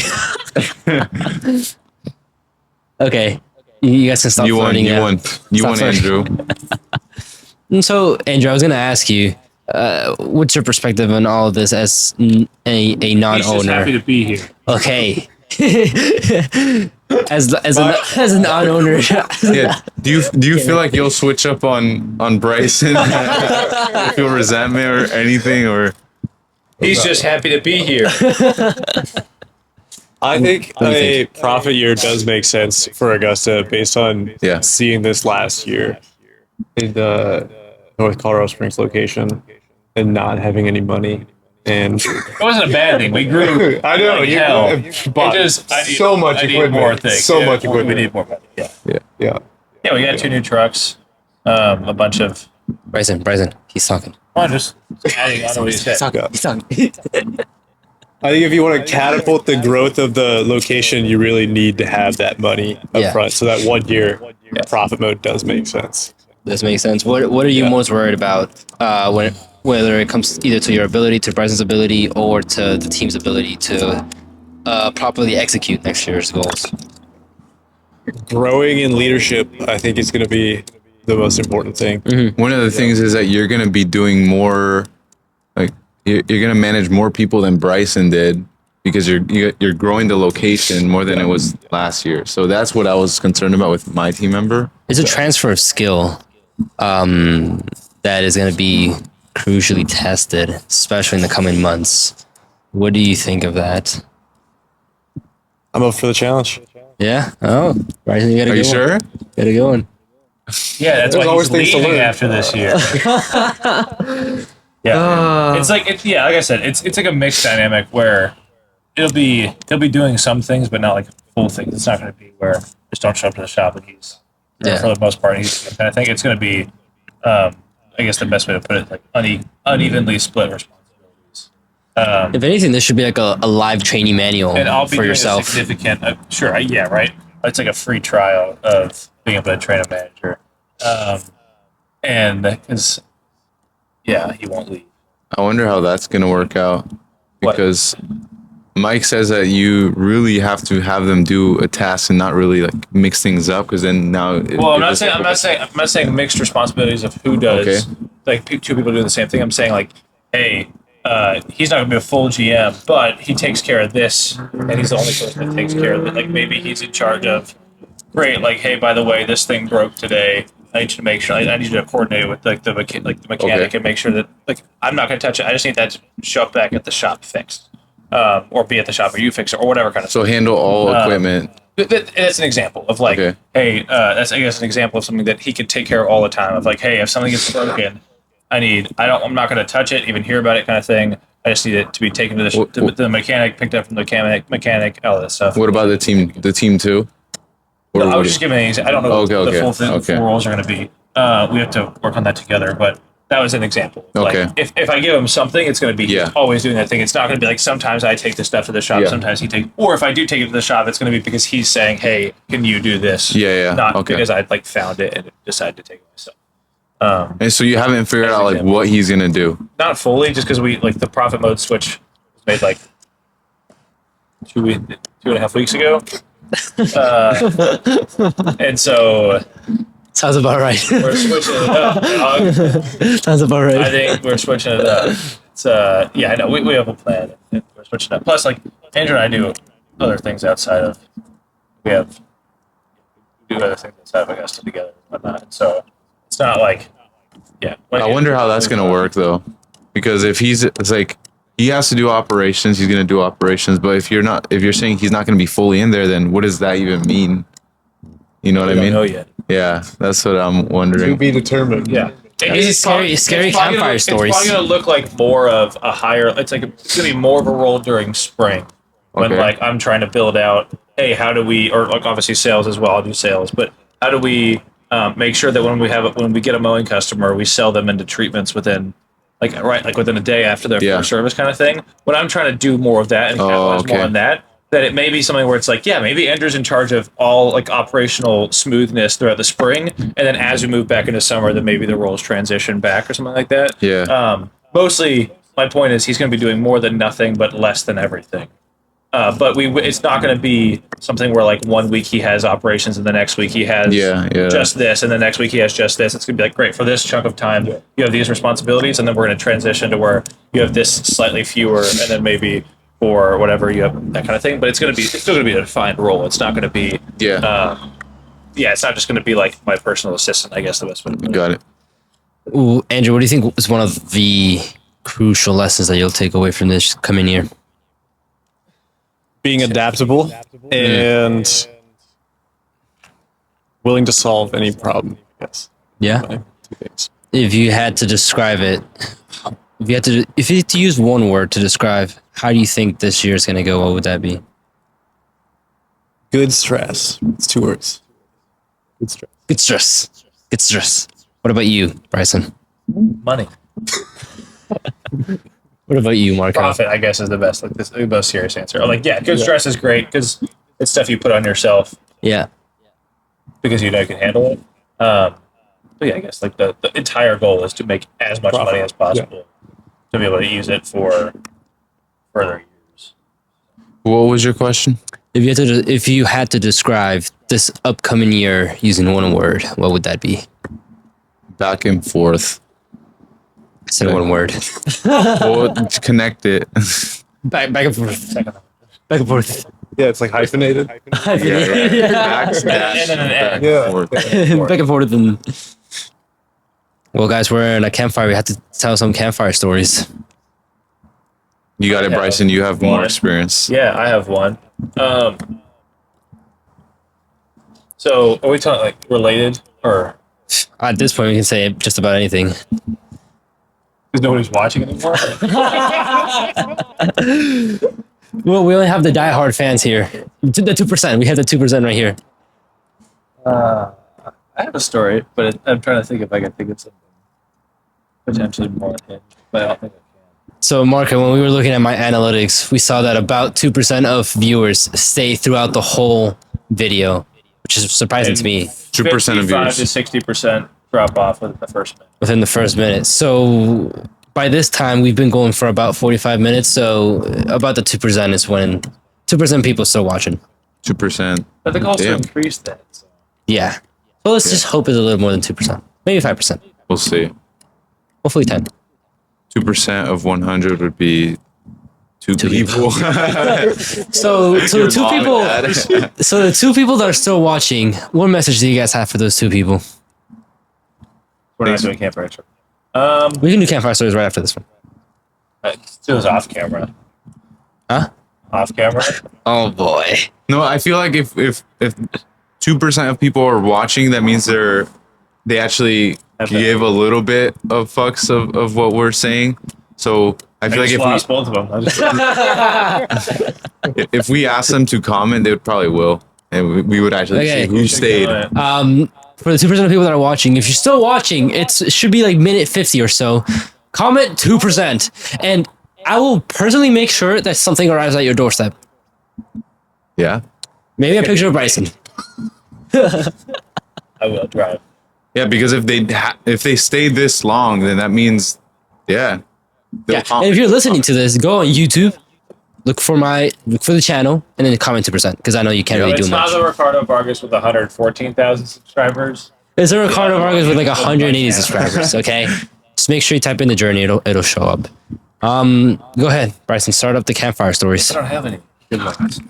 Okay, you guys can stop. You won. flirting You now. won. You Stop won, flirting. Andrew. And so, Andrew, I was going to ask you, what's your perspective on all of this as a he's just non-owner? happy to be here. Okay. as a non-owner. Yeah. Do you feel like you'll switch up on Bryson? Feel resentment or anything or? He's just happy to be here. I think do you a profit year does make sense for Augusta based on Yeah. seeing this last year in the North Colorado Springs location and not having any money. And It wasn't a bad thing. We grew. I know, like you hell. bought It just, I need, so much I need equipment, more things. so Yeah, much We equipment. need more money. Yeah. yeah, Yeah, we got 2 new trucks. A bunch of. Bryson, he's talking. Come on, just adding on to what he said. He's talking. I think if you want to catapult the growth of the location, you really need to have that money up Yeah. front. So that 1 year profit mode does make sense. This makes sense. What are you most worried about whether it comes either to your ability, to Bryson's ability, or to the team's ability to properly execute next year's goals? Growing in leadership, I think, is going to be the most important thing. One of the things is that you're going to be doing more, like you're going to manage more people than Bryson did because you're growing the location more than it was last year. So that's what I was concerned about with my team member. It's a transfer of skill that is going to be crucially tested, especially in the coming months. What do you think of that? I'm up for the challenge. Yeah. Oh, Bryson, you got to Are go. you sure? Got to go. Yeah, that's There's why always he's things to leaving learn. after this year. Yeah, it's like like I said, it's like a mixed dynamic where they'll be doing some things, but not like full things. It's not going to be where just don't show up to the shop and he's Yeah. for the most part. And I think it's going to be, I guess the best way to put it, like unevenly split responsibilities. If anything, this should be like a live training manual And I'll be for doing yourself. a significant. Yeah, right. It's like a free trial of being able to train a manager, and because he won't leave. I wonder how that's going to work out What? because Mike says that you really have to have them do a task and not really like mix things up because then now. Well, I'm not saying mixed responsibilities of who does. Okay. Like 2 people doing the same thing. I'm saying like, hey, he's not going to be a full GM, but he takes care of this, and he's the only person that takes care of it. Like maybe he's in charge of. Great, like hey, by the way, this thing broke today. I need you to make sure. I need you to coordinate with the mechanic Okay. and make sure that like I'm not going to touch it. I just need that to show up back at the shop fixed, or be at the shop or you fix it or whatever kind of. So handle all equipment. That's an example of like, Okay. hey, that's I guess an example of something that he could take care of all the time. Of like, hey, if something gets broken, I'm not going to touch it, even hear about it, kind of thing. I just need it to be taken to the mechanic, picked up from the mechanic, all that stuff. What about the team? The team too? Or I what- was just giving an example. I don't know what Okay. the full roles are going to be. We have to work on that together, but That was an example. Okay. Like, if I give him something, it's going to be Yeah. he's always doing that thing. It's not going to be like sometimes I take the stuff to the shop, Yeah. sometimes he takes, or if I do take it to the shop, it's going to be because he's saying, "Hey, can you do this?" Yeah. Not Okay. because I like found it and decided to take it myself. And so you haven't figured As out like example. what he's gonna do. Not fully, just because we like the profit mode switch was made like 2.5 weeks ago, and so Sounds about right. we're switching it up. dog. Sounds about right. I think we're switching it up. It's yeah, I know we have a plan. And we're switching up. Plus, like Andrew and I do other things outside of we do other things outside of Augusta together and whatnot. So it's not like I wonder how that's gonna work though, because if it's like he has to do operations, he's gonna do operations. But if you're saying he's not gonna be fully in there, then what does that even mean? You know what I don't mean? know yet. Yeah, that's what I'm To wondering. be determined. Yeah. It's scary campfire stories. It's probably gonna look like more of a higher. It's gonna be more of a role during spring when Okay. like I'm trying to build out. Hey, how do we? Or like obviously sales as well. I'll do sales, but how do we make sure that when we get a mowing customer, we sell them into treatments within within a day after their first service kind of thing. When I'm trying to do more of that and capitalize more on that it may be something where it's like, yeah, maybe Andrew's in charge of all like operational smoothness throughout the spring, and then as we move back into summer, then maybe the roles transition back or something like that. Yeah. Mostly, my point is he's going to be doing more than nothing, but less than everything. But it's not going to be something where like 1 week he has operations and the next week he has just this, and the next week he has just this. It's going to be like, great, for this chunk of time, you have these responsibilities, and then we're going to transition to where you have this slightly fewer, and then maybe for whatever you have, that kind of thing. But it's still going to be a defined role. It's not going to be it's not just going to be like my personal assistant, I guess the best way to put it. Got it. Ooh, Andrew, what do you think is one of the crucial lessons that you'll take away from this coming year? Being adaptable and willing to solve any problem. Yes. Yeah. My 2 things. If you had to describe it, if you had to use one word to describe how do you think this year is going to go, what would that be? Good stress. It's 2 words. Good stress. Good stress. Good stress. What about you, Bryson? Money. What about you, Marco? Profit, I guess, is the best, like the most serious answer. Like, yeah, good stress is great because it's stuff you put on yourself Yeah. because you know you can handle it. But yeah, I guess like the entire goal is to make as much money as possible to be able to use it for further years. What was your question? If you had to describe this upcoming year using one word, what would that be? Back and forth. I said one word. Well, to connect it. Back and forth. Back and forth. Yeah, it's like hyphenated. Back, And then an egg. Yeah. forth. Back and forth. And well, guys, we're in a campfire. We have to tell some campfire stories. You got it, Bryson. You have more experience. Yeah, I have one. So are we talking like related or At this point, we can say just about anything. because nobody's watching anymore? Well, we only have the diehard fans here. The 2%. We have the 2% right here. I have a story, but I'm trying to think if I can think of something potentially more unhinged, but I don't think I can. So, Marco, when we were looking at my analytics, we saw that about 2% of viewers stay throughout the whole video, which is surprising to me. 2% of 55 viewers. to 60% drop off within the first minute. Within the first minute. So, by this time, we've been going for about 45 minutes. So, about the 2% is when 2% people still watching. 2%. But the goal is to Damn. increase that. So. Yeah. Well, let's just hope it's a little more than 2%. Maybe 5%. We'll see. Hopefully 10. 2% of 100 would be two people. So the Your two mom and people. dad. So the two people that are still watching, what message do you guys have for those two people? We're not doing campfire trip. We can do campfire stories right after this one. It was off camera. Huh? Off camera. Oh boy. No, I feel like if 2% of people are watching, that means they actually give a little bit of fucks of what we're saying. So I feel like lost both of them. if we ask them to comment, they would probably will, and we would actually Okay. see who stayed. for the 2% of people that are watching, if you're still watching, it should be like minute 50 or so. Comment 2%, and I will personally make sure that something arrives at your doorstep. Yeah. Maybe a picture of Bryson. I will drive. Yeah, because if they stay this long, then that means, yeah. Yeah. And if you're listening to this, go on YouTube, look for the channel, and then comment 2%, because I know you can't really do It's not much. the Ricardo Vargas with 114,000 subscribers. It's a Ricardo Vargas with like 180 subscribers. Okay, just make sure you type in the journey; it'll show up. Go ahead, Bryson. Start up the campfire stories. I don't have any good ones.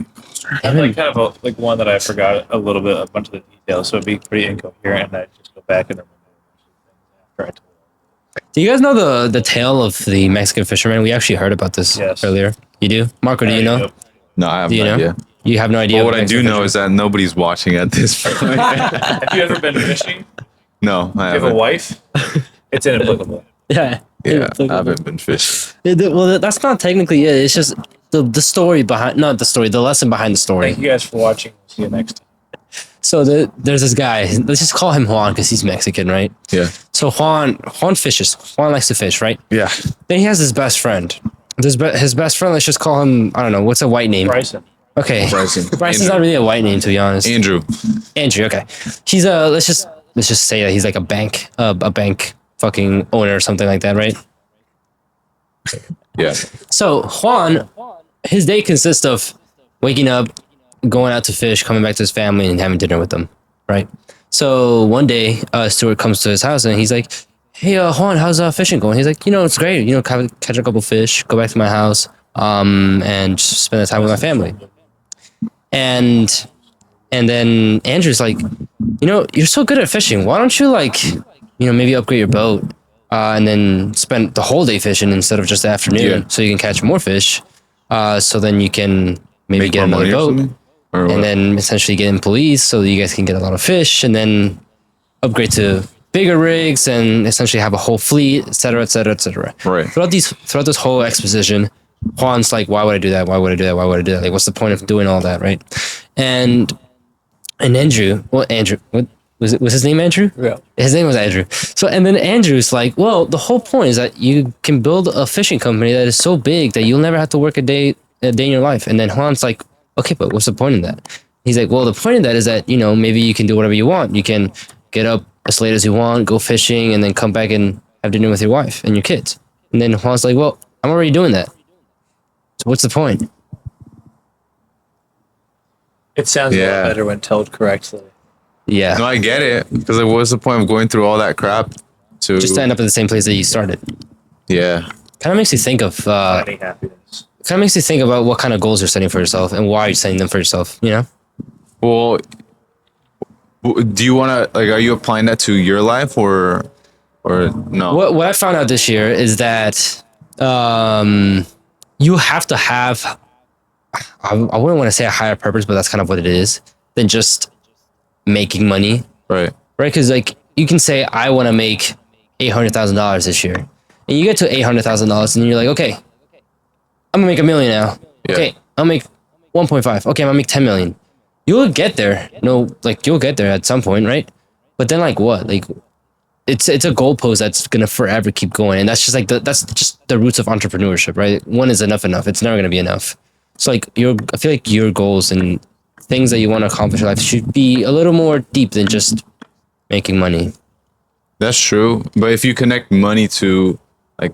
I have like kind of like one that I forgot a little bit, a bunch of the details, so it'd be pretty incoherent, and I just go back and remember after I told it. Do you guys know the tale of the Mexican fisherman? We actually heard about this earlier. You do, Marco? Do you know? No, I have Do you no know? idea. You have no idea. But what I do know is that nobody's watching at this point. Have you ever been fishing? No, I You have a haven't. wife? It's inapplicable. Yeah. Yeah, I haven't been fishing. Well, that's not technically it. It's just the story behind, not the story, the lesson behind the story. Thank you guys for watching. See you next time. So there's this guy. Let's just call him Juan because he's Mexican, right? Yeah. So Juan fishes. Juan likes to fish, right? Yeah. Then he has his best friend. His best friend. Let's just call him. I don't know. What's a white name? Bryson. Okay. Bryson. Bryson's not really a white name, to be honest. Andrew. Andrew. Okay. He's let's just say that he's like a bank fucking owner or something like that, right? Yeah. So Juan, his day consists of waking up, going out to fish, coming back to his family, and having dinner with them, right? So one day, Stuart comes to his house and he's like, "Hey, Juan, how's fishing going?" He's like, "It's great. Catch a couple fish, go back to my house, and just spend the time with my family." And then Andrew's like, "You're so good at fishing. Why don't you maybe upgrade your boat, and then spend the whole day fishing instead of just the afternoon, so you can catch more fish. So then you can maybe Make get more another money or boat, something? Or what? and then essentially get employees so that you guys can get a lot of fish, and then upgrade to bigger rigs and essentially have a whole fleet, et cetera, et cetera, et cetera." Right. Throughout this whole exposition, Juan's like, "Why would I do that? Why would I do that? Why would I do that? Like, what's the point of doing all that, right?" And Andrew, what was his name? Andrew? Yeah. His name was Andrew. So, and then Andrew's like, "Well, the whole point is that you can build a fishing company that is so big that you'll never have to work a day in your life." And then Juan's like, "Okay, but what's the point in that?" He's like, "Well, the point of that is that, maybe you can do whatever you want. You can get up as late as you want, go fishing, and then come back and have dinner with your wife and your kids." And then Juan's like, "Well, I'm already doing that. So what's the point?" It sounds a Yeah. lot better when told correctly. Yeah. No, I get it. Because like, what's the point of going through all that crap to Just to end up in the same place that you started. Yeah. Kind of makes you think of, Finding happiness. kind of makes you think about what kind of goals you're setting for yourself and why you're setting them for yourself, Well, do you want to are you applying that to your life or no? What I found out this year is that you have to have, I wouldn't want to say a higher purpose, but that's kind of what it is, than just making money, Right. right? Because you can say, "I want to make $800,000 this year," and you get to $800,000, and you're like, "Okay, I'm gonna make $1 million now. Yeah. Okay, I'll make 1.5. Okay, I'm gonna make 10 million." You'll get there. You'll get there at some point, right? But then what? It's a goalpost that's gonna forever keep going, and that's just that's just the roots of entrepreneurship, right? One is enough. It's never gonna be enough. So I feel like your goals and things that you want to accomplish in life should be a little more deep than just making money. That's true. But if you connect money to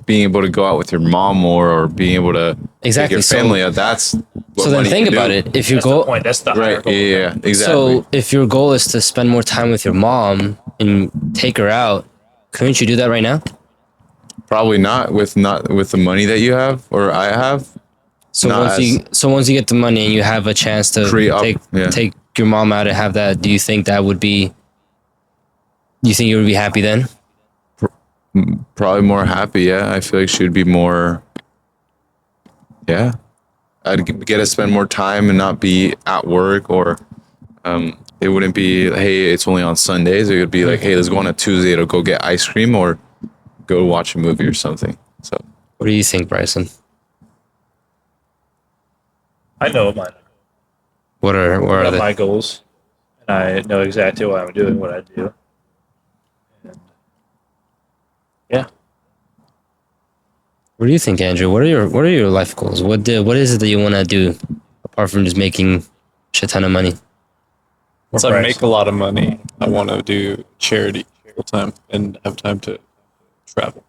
being able to go out with your mom more or being able to Exactly. take your family out, that's what So then money think can about do. it. If your That's the goal, point. That's the higher Right. goal. Yeah, exactly. so if your goal is to spend more time with your mom and take her out, couldn't you do that right now? Probably not with the money that you have or I have. So Not once you get the money and you have a chance to Free up, yeah. take your mom out and have that, do you think that would be? Do you think you would be happy then? Probably more happy. Yeah, I feel like she would be more. Yeah, I'd get to spend more time and not be at work, or it wouldn't be, "Hey, it's only on Sundays." It would be like, "Hey, let's go on a Tuesday to go get ice cream or go watch a movie or something." So What do you think, Bryson? I know mine. What are What are they? my goals? And I know exactly why I'm doing what I do. Yeah. What do you think, Andrew? What are your life goals? What is it that you want to do apart from just making a shit ton of money? Once I make a lot of money, I want to do charity full time and have time to travel.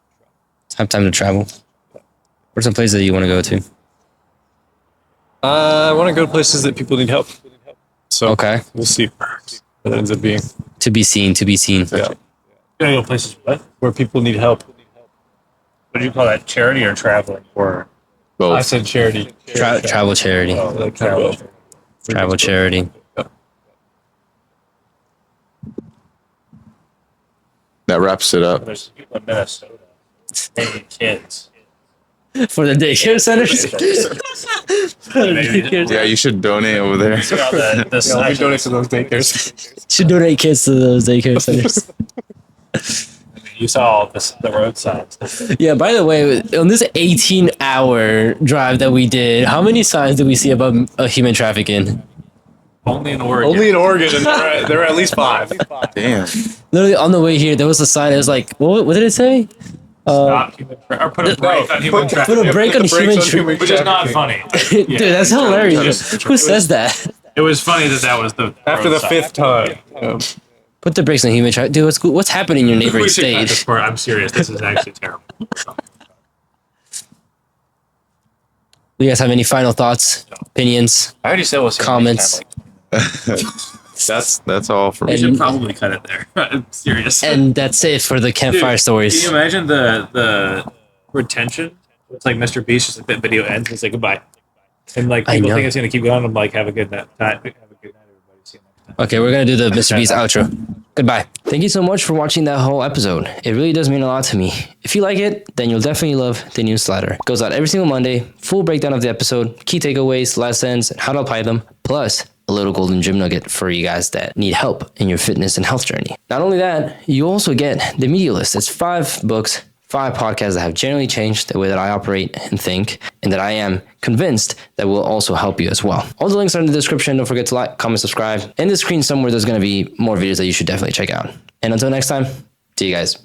Have time to travel. Where's some places that you want to go to? I want to go to places that people need help. So Okay. we'll see what that ends up being. To be seen. Yeah. Gonna go places what? Where people need help. What do you call that? Charity or traveling? Or Both. I said charity. Travel charity. Like travel. Travel charity. That wraps it up. there's people in Minnesota taking kids. For the daycare centers? Yeah, you should donate over there. The Yeah, we donate to those daycares. Should donate kids to those daycare centers. You saw all the road signs. Yeah, by the way, on this 18-hour drive that we did, how many signs did we see about human trafficking? Only in Oregon. Only in Oregon, and there are at least 5. Damn. Literally on the way here, there was a sign that was like, what did it say? Stop human or put a break on human Put trafficking. a break on human trafficking. Which is not funny. Dude, that's hilarious. Who says that? It was funny that was the After the road sign. 5th time. Put the brakes on human trafficking. Dude, what's happening in your neighboring We should cut this state? part. I'm serious. This is actually terrible. Do you guys have any final thoughts, opinions? I already said what's Comments. That's all for We me. should probably cut it there. I'm serious. And that's it for the campfire Dude, stories. Can you imagine the retention? It's like Mr. Beast, just like that video ends and it's like goodbye. And like I people know. think it's gonna keep going. I'm like, have a good night. Have a good night, everybody. See you next time. Okay, we're gonna do the Mr. Beast outro. Goodbye. Thank you so much for watching that whole episode. It really does mean a lot to me. If you like it, then you'll definitely love the newsletter. It goes out every single Monday, full breakdown of the episode, key takeaways, lessons, and how to apply them, plus a little golden gym nugget for you guys that need help in your fitness and health journey. Not only that, you also get the media list. It's 5 books, 5 podcasts that have generally changed the way that I operate and think, and that I am convinced that will also help you as well. All the links are in the description. Don't forget to like, comment, subscribe. In the screen somewhere, there's going to be more videos that you should definitely check out. And until next time, see you guys.